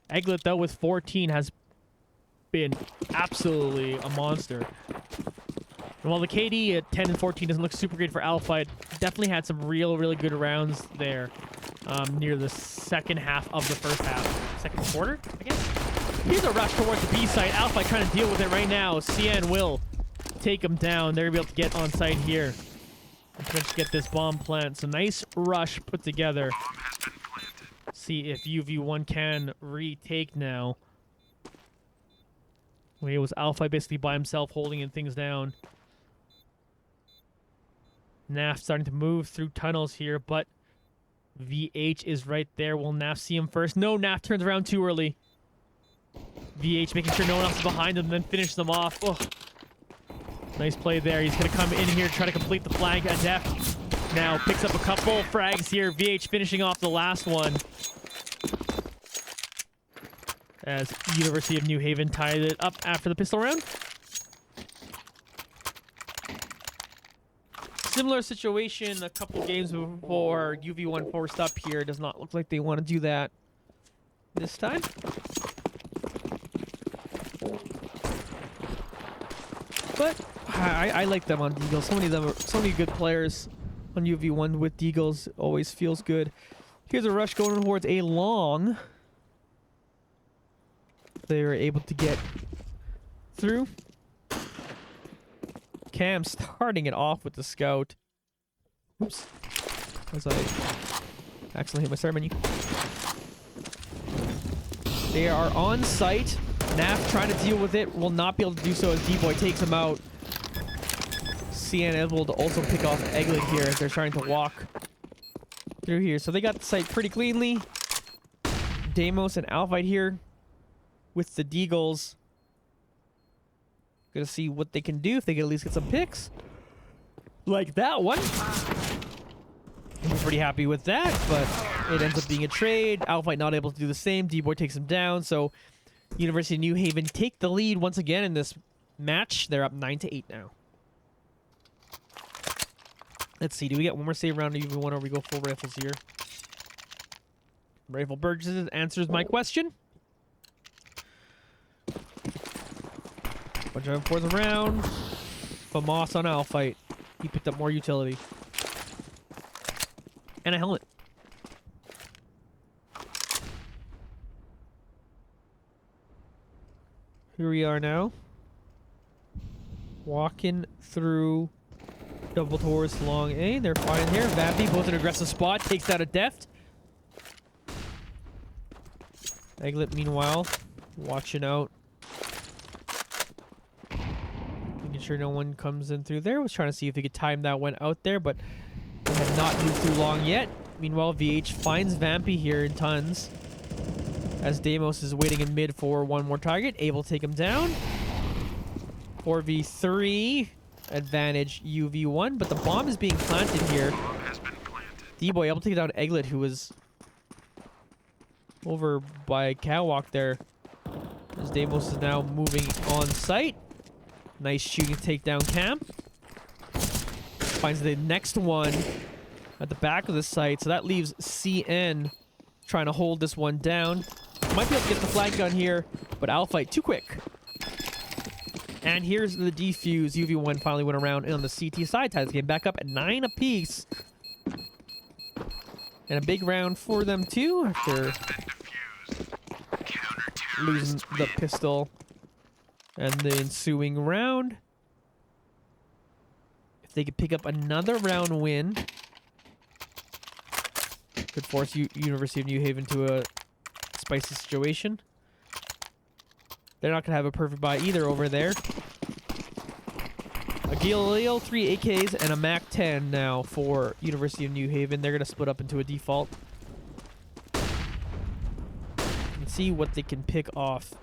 Egglet, though, with 14, has been absolutely a monster. And while the KD at 10 and 14 doesn't look super great for Alpha, it definitely had some really good rounds there near the second half of the first half. Second quarter, I guess? Here's a rush towards the B site. Alpha trying to deal with it right now. CN will take him down. They're going to be able to get on site here. And potentially get this bomb plant. So nice rush put together. See if UV1 can retake now. Well, it was Alpha basically by himself holding things down. Naf starting to move through tunnels here, but VH is right there. Will Naf see him first? No, Naf turns around too early. VH making sure no one else is behind him, then finish them off. Oh. Nice play there. He's going to come in here to try to complete the flank. Adef now picks up a couple frags here. VH finishing off the last one. As University of New Haven tied it up after the pistol round. Similar situation a couple games before. UV1 forced up here. Does not look like they want to do that this time. But I like them on Deagles. So many of them are so many good players on UV1 with Deagles. Always feels good. Here's a rush going towards a long. They were able to get through. Cam starting it off with the scout. Oops. As I accidentally hit my start menu. They are on site. Naf trying to deal with it. Will not be able to do so as D-Boy takes him out. CN able to also pick off Eglet here as they're trying to walk through here. So they got the site pretty cleanly. Deimos and Alvite here with the Deagles. Gonna see what they can do, if they can at least get some picks. Like that one. I'm pretty happy with that, but it ends up being a trade. Alvite not able to do the same. D-Boy takes him down, so University of New Haven take the lead once again in this match. They're up 9-8 now. Let's see, do we get one more save round of UV1 or we go full rifles here? Rifle Burgess answers my question. Bunch of M4s around. Famas on Alphite. He picked up more utility. And a helmet. Here we are now. Walking through double towards long A. They're fine here. Vampy, both an aggressive spot. Takes out a deft. Eglet, meanwhile, watching out. Making sure no one comes in through there. Was trying to see if he could time that one out there, but they have not moved through long yet. Meanwhile, VH finds Vampy here in tons. As Deimos is waiting in mid for one more target. Able to take him down. 4v3. Advantage UV1, but the bomb is being planted here. D-Boy able to take down Eglet, who was over by Catwalk there. As Deimos is now moving on site. Nice shooting takedown Cam. Finds the next one at the back of the site, so that leaves CN trying to hold this one down. Might be able to get the flag gun here, but Alphite too quick. And here's the defuse. UV1 finally went around on the CT side. Ties game back up at 9 apiece. And a big round for them too after losing the pistol. And the ensuing round. If they could pick up another round win, could force University of New Haven to a spicy situation. They're not going to have a perfect buy either over there. A Galileo, 3 AKs, and a MAC-10 now for University of New Haven. They're going to split up into a default. And see what they can pick off.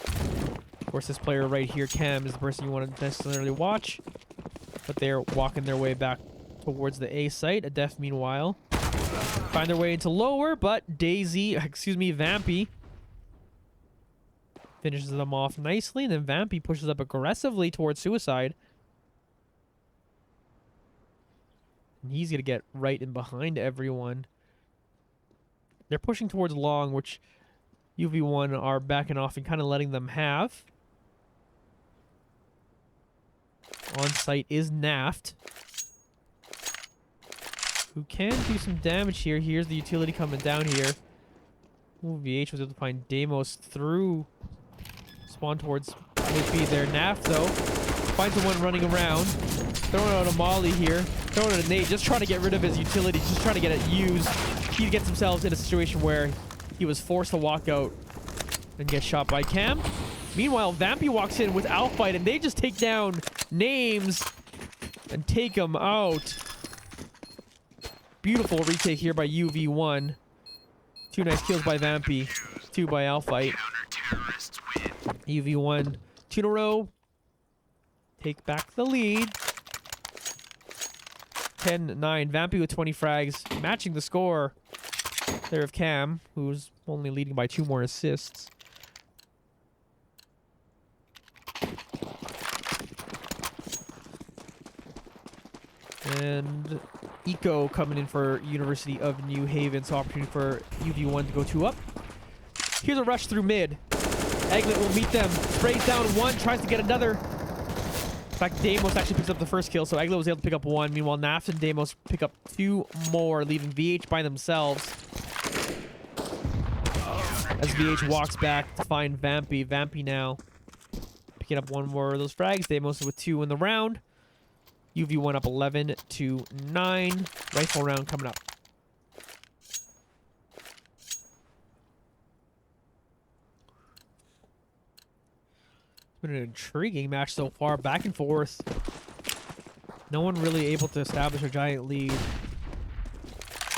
Of course, this player right here, Cam, is the person you want to necessarily watch. But they're walking their way back towards the A site. A Def, meanwhile, find their way into lower, but Vampy finishes them off nicely, and then Vampy pushes up aggressively towards suicide. And he's going to get right in behind everyone. They're pushing towards long, which UV1 are backing off and kind of letting them have. On site is Naft, who can do some damage here. Here's the utility coming down here. Ooh, VH was able to find Deimos through. Spawn towards midfeed there. Naft, though, finds the one running around. Throwing out a molly here. Throwing out a nade. Just trying to get rid of his utility. Just trying to get it used. He gets himself in a situation where he was forced to walk out and get shot by Cam. Meanwhile, Vampy walks in with Outfight, and they just take down Names and take him out. Beautiful retake here by UV1. 2 nice kills by Vampy. 2 by Outfight. UV1, 2 in a row. Take back the lead. 10-9. Vampy with 20 frags. Matching the score there of Cam, who's only leading by 2 more assists. And Eco coming in for University of New Haven, so opportunity for UV1 to go 2 up. Here's a rush through mid. Egglet will meet them. Sprays down 1, tries to get another. In fact, Deimos actually picks up the first kill, so Egglet was able to pick up 1. Meanwhile, Naft and Deimos pick up 2 more, leaving VH by themselves. As VH walks back to find Vampy. Vampy now picking up 1 more of those frags. Deimos with 2 in the round. UV1 up 11-9. Rifle round coming up. It's been an intriguing match so far. Back and forth. No one really able to establish a giant lead.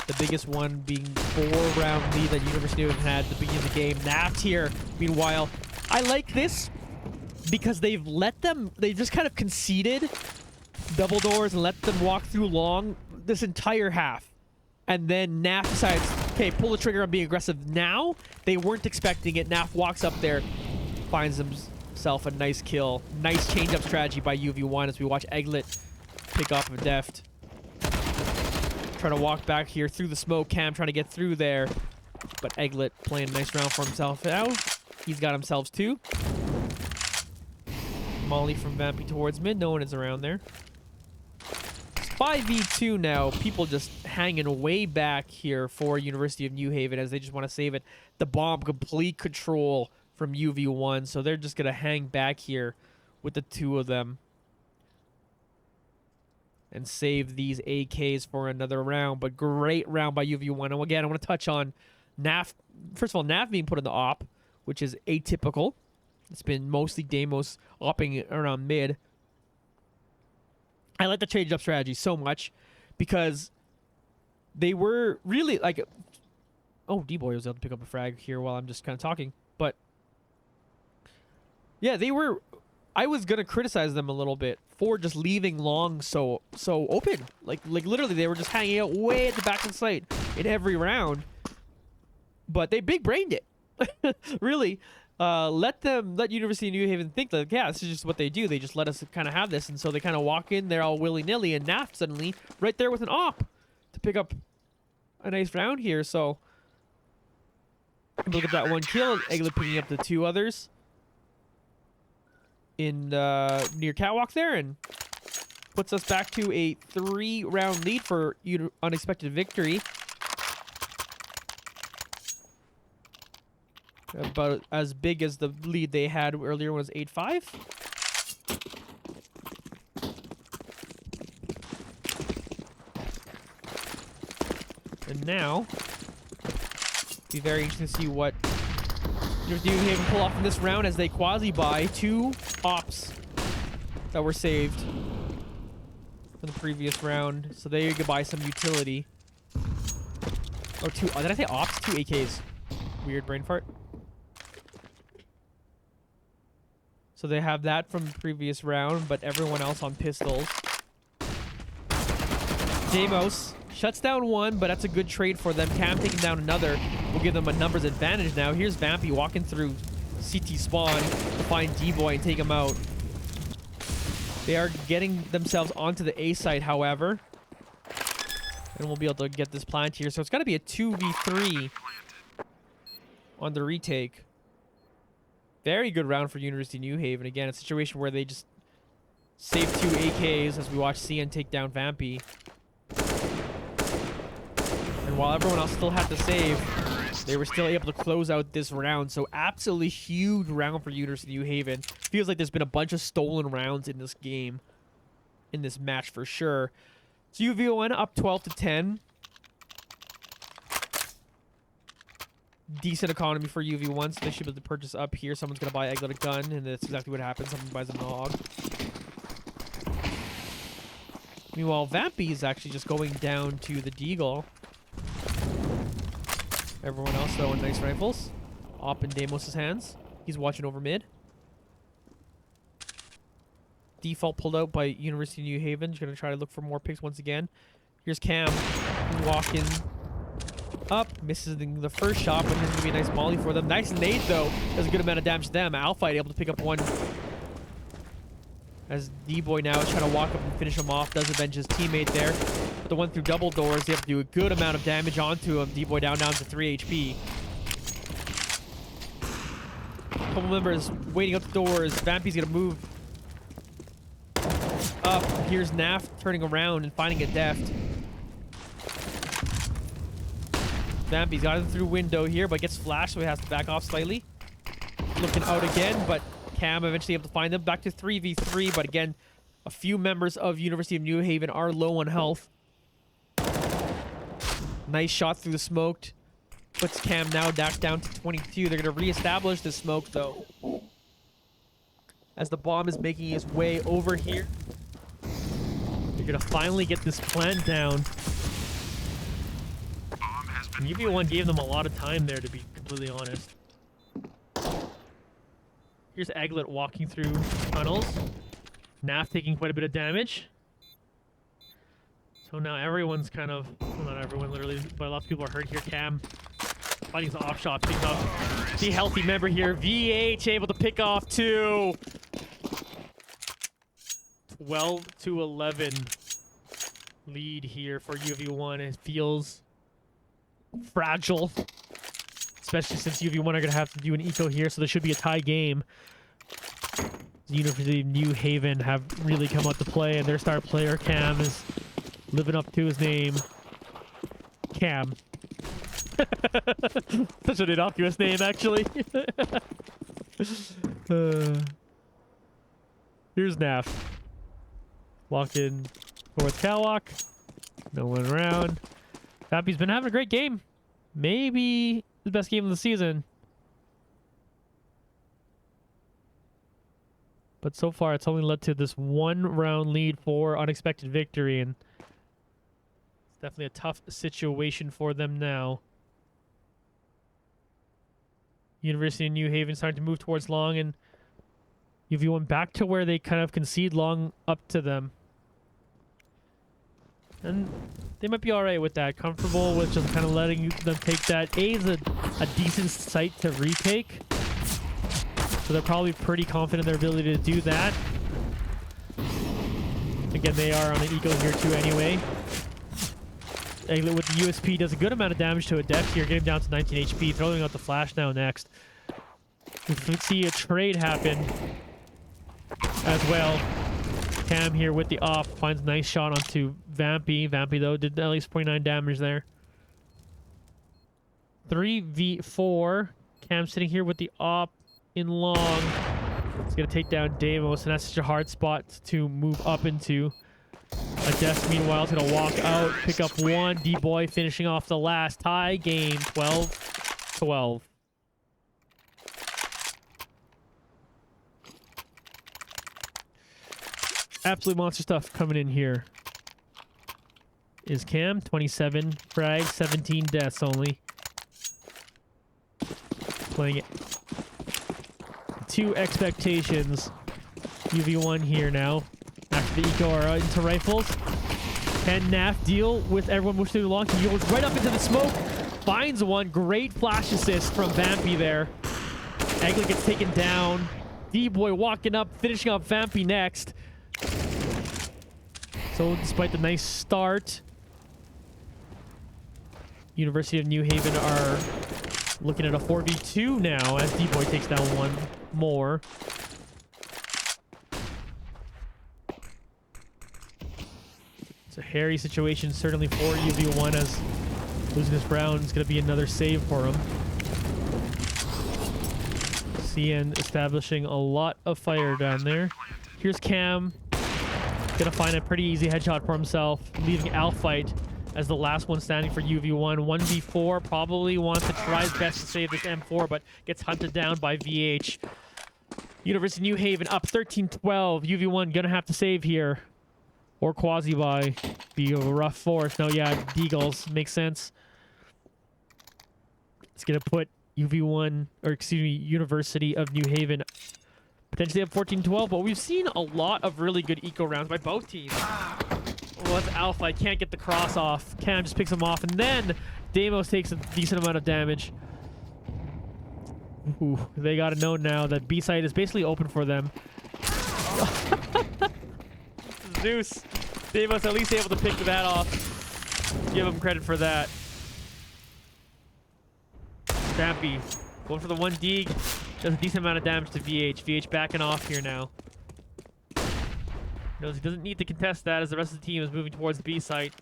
The biggest one being 4-round lead that University of had at the beginning of the game. Naft here. Meanwhile, I like this because they've just kind of conceded double doors and let them walk through long this entire half. And then Naft decides, okay, pull the trigger on being aggressive now. They weren't expecting it. Naft walks up there, finds himself a nice kill. Nice change-up strategy by UV1 as we watch Egglet pick off a deft. Trying to walk back here through the smoke. Cam trying to get through there. But Egglet playing a nice round for himself out. He's got himself 2. Molly from Vampy towards mid. No one is around there. 5v2 now. People just hanging way back here for University of New Haven as they just want to save it. The bomb, complete control from UV1. So they're just going to hang back here with the 2 of them. And save these AKs for another round. But great round by UV1. And again, I want to touch on Naft. First of all, Naft being put in the op, which is atypical. It's been mostly Deimos opping around mid. I like the change-up strategy so much because they were really like... Oh, D-Boy was able to pick up a frag here while I'm just kind of talking. But yeah, they were... I was going to criticize them a little bit for just leaving long so open. Like literally, they were just hanging out way at the back of the site in every round. But they big-brained it. Really. Let University of New Haven think that, yeah, this is just what they do. They just let us kind of have this. And so they kind of walk in, they're all willy-nilly, and Naft suddenly right there with an op to pick up a nice round here. So look at that 1 kill. Egglet picking up the 2 others in near catwalk there, and puts us back to a 3-round lead for unexpected victory. About as big as the lead they had earlier was 8-5. And now, be very interesting to see what University of New Haven pull off in this round as they quasi-buy 2 ops that were saved from the previous round. So there you can buy some utility. Or 2, did I say ops? 2 AKs. Weird brain fart. So they have that from the previous round, but everyone else on pistols. Deimos shuts down 1, but that's a good trade for them. Cam taking down another will give them a numbers advantage now. Here's Vampy walking through CT spawn to find D-Boy and take him out. They are getting themselves onto the A site, however. And we'll be able to get this plant here. So it's got to be a 2v3. on the retake. Very good round for University of New Haven. Again, a situation where they just saved 2 AKs as we watch CN take down Vampy. And while everyone else still had to save, they were still able to close out this round. So absolutely huge round for University of New Haven. Feels like there's been a bunch of stolen rounds in this game, in this match for sure. So UVON up 12-10. Decent economy for UV1, so they should be able to purchase up here. Someone's going to buy Egglet a gun, and that's exactly what happens. Someone buys a Nog. Meanwhile, Vampy is actually just going down to the Deagle. Everyone else, though, in nice rifles. Op in Deimos' hands. He's watching over mid. Default pulled out by University of New Haven. He's going to try to look for more picks once again. Here's Cam walking up. Misses the first shot, but here's going to be a nice molly for them. Nice nade, though. Does a good amount of damage to them. Alpha able to pick up one. As D-Boy now is trying to walk up and finish him off. Does avenge his teammate there. But the one through double doors, they have to do a good amount of damage onto him. D-Boy down to 3 HP. Couple members waiting up the doors. Vampy's going to move up. Here's Naf turning around and finding it deft. Vampy's got him through window here, but gets flashed, so he has to back off slightly. Looking out again, but Cam eventually able to find them. Back to 3v3, but again, a few members of University of New Haven are low on health. Nice shot through the smoke. Puts Cam now back down to 22. They're going to reestablish the smoke, though, as the bomb is making its way over here. They're going to finally get this plant down. And UV1 gave them a lot of time there, to be completely honest. Here's Egglet walking through tunnels. Naf taking quite a bit of damage. So now everyone's kind of... Well, not everyone, literally, but a lot of people are hurt here. Cam fighting some off shot, picking up the healthy member here. VH able to pick off 2. 12-11 lead here for UV1. It feels fragile, especially since UV1 are going to have to do an eco here, so there should be a tie game. The University of New Haven have really come out to play, and their star player Cam is living up to his name. Cam. Such an innocuous name, actually. Here's Naf. Walking towards catwalk. No one around. Vampy's been having a great game. Maybe the best game of the season. But so far, it's only led to this 1-round lead for Unexpected Victory, and it's definitely a tough situation for them now. University of New Haven starting to move towards long, and UV1 back to where they kind of concede long up to them. And they might be alright with that. Comfortable with just kind of letting them take that. A is a decent site to retake. So they're probably pretty confident in their ability to do that. Again, they are on an eco here too anyway. Egglet with the USP does a good amount of damage to a def here, getting down to 19 HP, throwing out the flash now next. We can see a trade happen as well. Cam here with the off finds a nice shot onto Vampy. Vampy, though, did at least 29 damage there. 3v4. Cam sitting here with the op in long. It's going to take down Deimos, and that's such a hard spot to move up into. Adest, meanwhile, is going to walk out, pick up 1. D-Boy finishing off the last tie game, 12-12. Absolute monster stuff coming in here. Is Cam, 27 frags, 17 deaths only. Playing it. 2 expectations. UV1 here now. After the eco are into rifles. Can Naf deal with everyone pushing along? He goes right up into the smoke. Finds one. Great flash assist from Vampy there. Egglet gets taken down. D-Boy walking up, finishing up Vampy next. So despite the nice start, University of New Haven are Looking at a 4v2 now as D-Boy takes down one more. It's a hairy situation certainly for UV1 as losing this round is going to be another save for him. CN establishing a lot of fire down there. Here's Cam. Gonna find a pretty easy headshot for himself, leaving Alfight as the last one standing for UV1. 1v4, probably wants to try his best to save this M4, but gets hunted down by VH. University of New Haven up 13-12. UV1 gonna have to save here. Or Quasi-Buy. Be a rough fourth. No, yeah, Deagles. Makes sense. It's gonna put UV1, or excuse me, University of New Haven potentially have 14-12, but we've seen a lot of really good eco rounds by both teams. Well, that's Alpha. I can't get the cross off. Cam just picks him off, and then Deimos takes a decent amount of damage. Ooh, they gotta know now that B site is basically open for them. Zeus. Deimos at least able to pick that off. Give him credit for that. Scrappy. Going for the 1 Deeg. Does a decent amount of damage to VH. VH backing off here now. Knows he doesn't need to contest that as the rest of the team is moving towards the B site.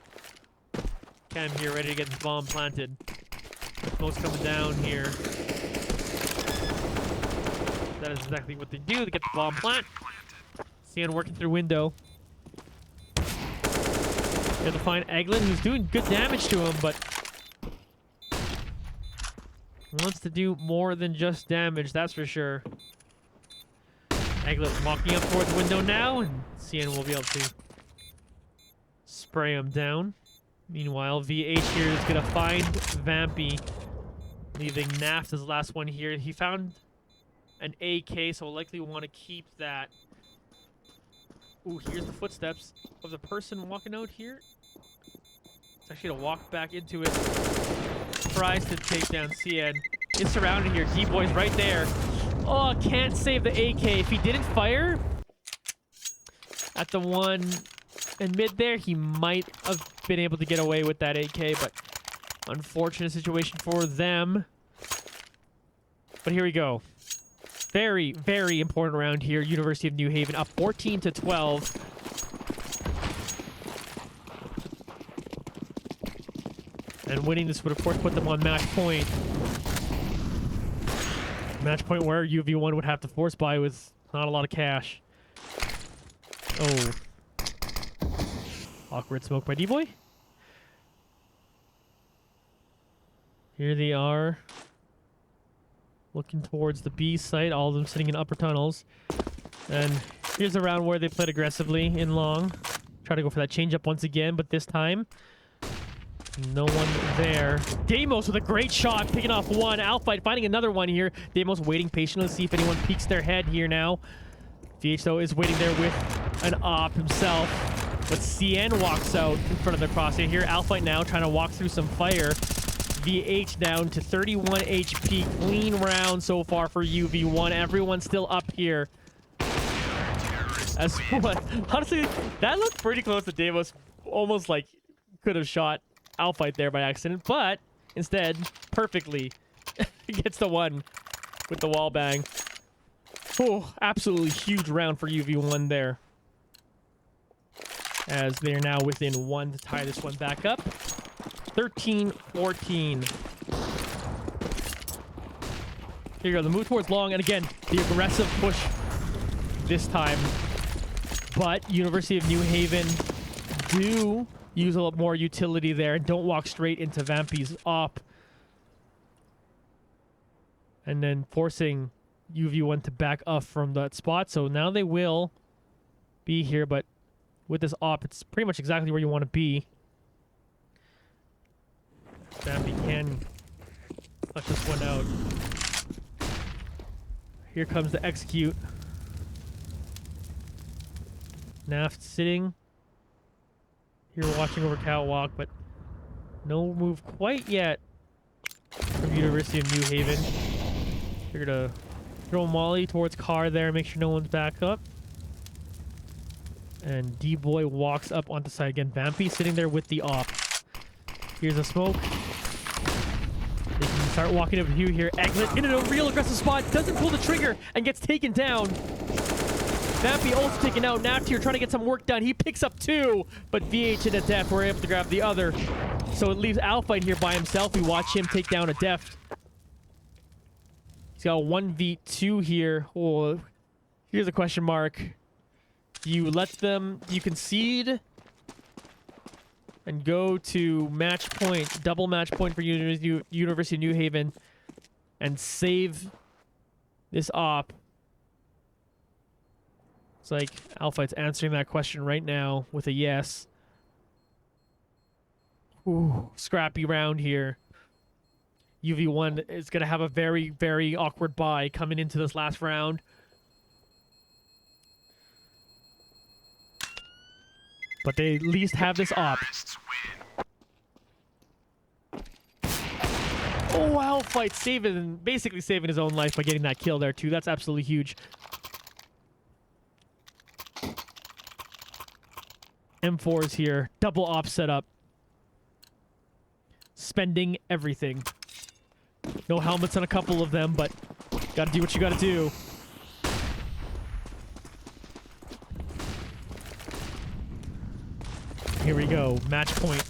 Cam here ready to get his bomb planted. Smoke's coming down here. That is exactly what they do to get the bomb plant. CN working through window. Got to find Eglin, who's doing good damage to him, but wants to do more than just damage, that's for sure. Eglin walking up towards the window now, and CN will be able to spray him down. Meanwhile, VH here is going to find Vampy, leaving Naft as the last one here. He found an AK, so we'll likely want to keep that. Ooh, here's the footsteps of the person walking out here. It's actually to walk back into it. Tries to take down CN. It's surrounded here. D-Boy's right there. Oh, can't save the AK. If he didn't fire at the one in mid there, he might have been able to get away with that AK, but unfortunate situation for them. But here we go. Very, very important round here. University of New Haven up 14-12. And winning this would, of course, put them on match point. Match point where UV1 would have to force buy with not a lot of cash. Oh. Awkward smoke by D-Boy. Here they are. Looking towards the B site, all of them sitting in upper tunnels. And here's a round where they played aggressively in long. Try to go for that change up once again, but this time, no one there. Deimos with a great shot, picking off one. Alfight finding another one here. Deimos waiting patiently to see if anyone peeks their head here now. VH, though, is waiting there with an op himself. But CN walks out in front of the crosshair here. Alfight now trying to walk through some fire. VH down to 31 HP. Clean round so far for UV1. Everyone's still up here. As what? Honestly, that looked pretty close to Deimos. Almost like could have shot Alfight there by accident, but instead, perfectly gets the one with the wall bang. Oh, absolutely huge round for UV1 there. As they are now within one to tie this one back up. 13-14. Here you go, the move towards long, and again, the aggressive push this time. But University of New Haven do use a lot more utility there and don't walk straight into Vampy's op. And then forcing UV1 to back up from that spot. So now they will be here, but with this op, it's pretty much exactly where you want to be. Vampy can let this one out. Here comes the execute. Naft sitting here watching over catwalk, but no move quite yet from University of New Haven. Here to throw a molly towards car there, make sure no one's back up. And D-Boy walks up onto side again. Vampy sitting there with the op. Here's a smoke. They can start walking over to Hugh here. Eglet in a real aggressive spot, doesn't pull the trigger, and gets taken down. Vampy also taken out. Naftir trying to get some work done. He picks up 2, but VH and Adeft were able to grab the other. So it leaves Alpha here by himself. We watch him take down Adeft. He's got a 1v2 here. Oh, here's a question mark. Do you let them... Do you concede and go to match point, double match point for University of New Haven, and save this op? It's like Alphite's answering that question right now with a yes. Ooh, scrappy round here. UV1 is going to have a very, very awkward bye coming into this last round. But they at least have this op. Terrorists win. Oh, Alphite basically saving his own life by getting that kill there too. That's absolutely huge. M4's here. Double op setup. Spending everything. No helmets on a couple of them, but gotta do what you gotta do. Here we go. Match point.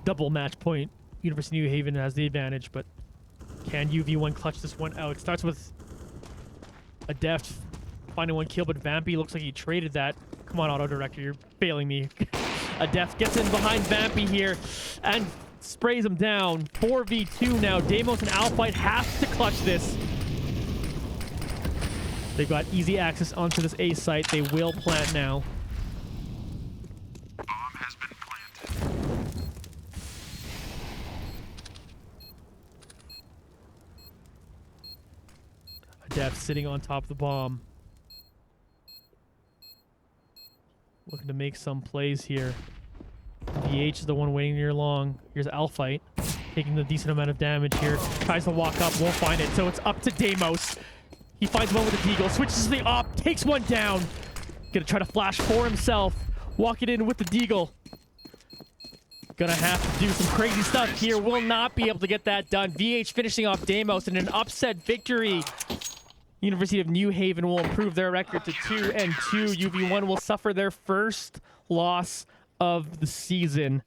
Double match point. University of New Haven has the advantage, but can UV1 clutch this one out? It starts with Adeft finding 1 kill, but Vampy looks like he traded that. Come on, auto director, you're failing me. Adeft gets in behind Vampy here and sprays him down. 4v2 now. Deimos and Alphite have to clutch this. They've got easy access onto this A site. They will plant now. Bomb has been planted. Adeft sitting on top of the bomb. Looking to make some plays here. VH is the one waiting near long. Here's Alphite, taking the decent amount of damage here. Tries to walk up, won't find it. So it's up to Deimos. He finds one with the deagle, switches to the op, takes one down. Gonna try to flash for himself. Walk it in with the deagle. Gonna have to do some crazy stuff here. Will not be able to get that done. VH finishing off Deimos in an upset victory. University of New Haven will improve their record to 2-2. UV1 will suffer their first loss of the season.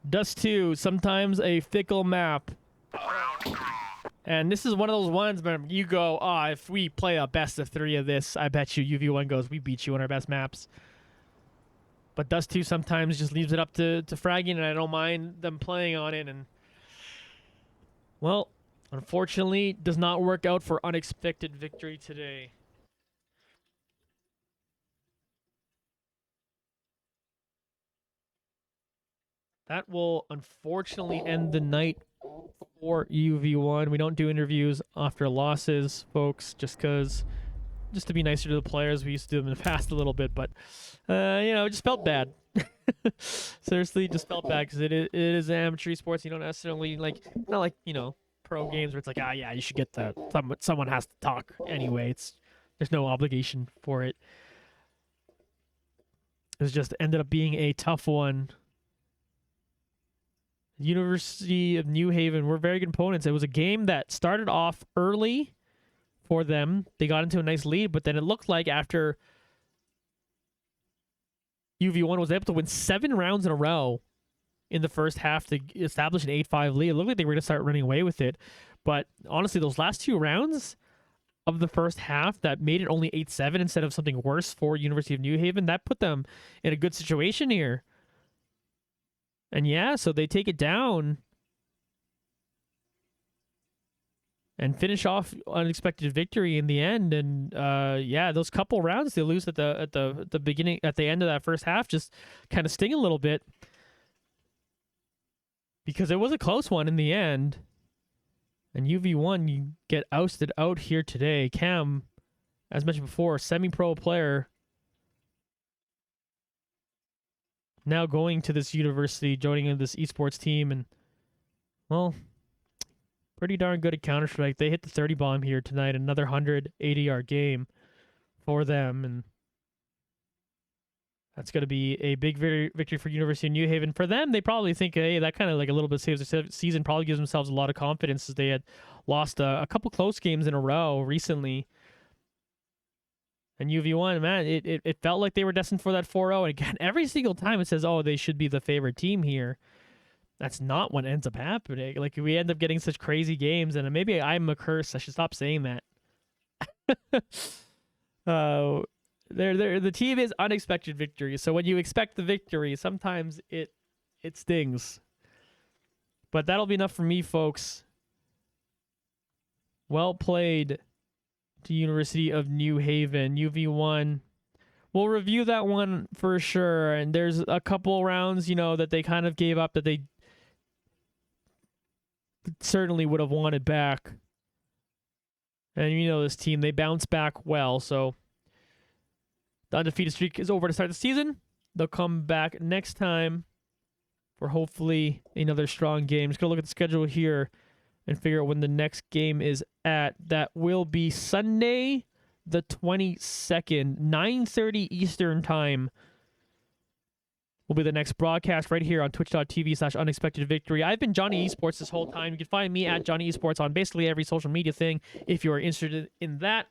Dust 2, sometimes a fickle map. And this is one of those ones where you go, if we play a best of 3 of this, I bet you UV1 goes, we beat you on our best maps. But Dust 2 sometimes just leaves it up to fragging, and I don't mind them playing on it. And, well, unfortunately, does not work out for unexpected victory today. That will unfortunately end the night for UV1. We don't do interviews after losses, folks, just to be nicer to the players. We used to do them in the past a little bit, but it just felt bad. Seriously, just felt bad because it is amateur sports. You don't necessarily not like pro games where it's like, yeah, you should get that. Someone has to talk anyway. There's no obligation for it. It was just ended up being a tough one. University of New Haven were very good opponents. It was a game that started off early for them. They got into a nice lead, but then it looked like after UV1 was able to win 7 rounds in a row in the first half to establish an 8-5 lead, it looked like they were going to start running away with it. But honestly, those last 2 rounds of the first half that made it only 8-7 instead of something worse for University of New Haven, that put them in a good situation here. And yeah, so they take it down and finish off unexpected victory in the end. And those couple rounds they lose at the beginning, at the end of that first half, just kind of sting a little bit because it was a close one in the end. And UV1, you get ousted out here today. Cam, as mentioned before, semi-pro player. Now going to this university, joining this esports team, and, well, pretty darn good at Counter-Strike. They hit the 30 bomb here tonight, another 180-yard game for them, and That's going to be a big victory for University of New Haven. For them, they probably think, hey, that kind of like a little bit saves the season, probably gives themselves a lot of confidence as they had lost a couple close games in a row recently. And UV1, man, it felt like they were destined for that 4-0. And again, every single time it says, oh, they should be the favorite team here. That's not what ends up happening. Like, we end up getting such crazy games, and maybe I'm a curse. I should stop saying that. The team is unexpected victory. So when you expect the victory, sometimes it stings. But that'll be enough for me, folks. Well played to University of New Haven. UV1. We'll review that one for sure. And there's a couple rounds, that they kind of gave up that they certainly would have wanted back. And this team, they bounce back well. So the undefeated streak is over to start the season. They'll come back next time for hopefully another strong game. Just going to look at the schedule here and figure out when the next game is at. That will be Sunday the 22nd, 9:30 Eastern Time. Will be the next broadcast right here on twitch.tv/unexpectedvictory. I've been Johnny Esports this whole time. You can find me at Johnny Esports on basically every social media thing if you are interested in that.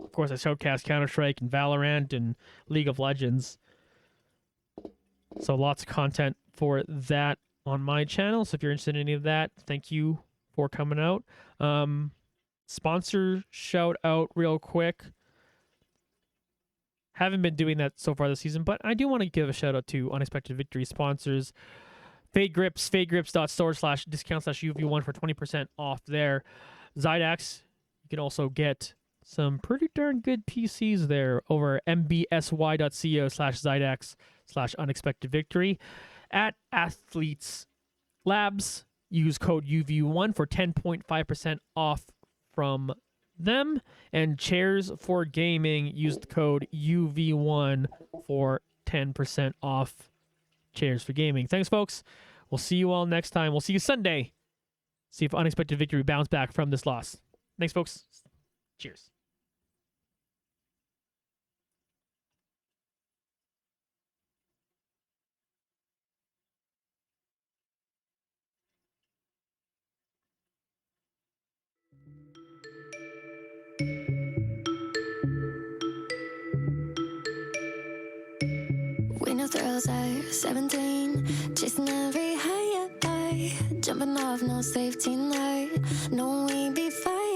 Of course, I showcast Counter-Strike and Valorant and League of Legends. So lots of content for that on my channel. So if you're interested in any of that, thank you for coming out. Sponsor shout out real quick. Haven't been doing that so far this season, but I do want to give a shout out to Unexpected Victory sponsors. Fade Grips, fadegrips.store/discount/UV1 for 20% off there. Zydax, you can also get some pretty darn good PCs there over mbsy.co/Zydax/unexpectedvictory. At Athletes Labs, use code UV1 for 10.5% off from them. And Chairs for Gaming, use the code UV1 for 10% off Chairs for Gaming. Thanks, folks. We'll see you all next time. We'll see you Sunday. See if Unexpected Victory bounce back from this loss. Thanks, folks. Cheers. We know thrills at 17, chasing every high, jumping off, no safety net, no we be fine.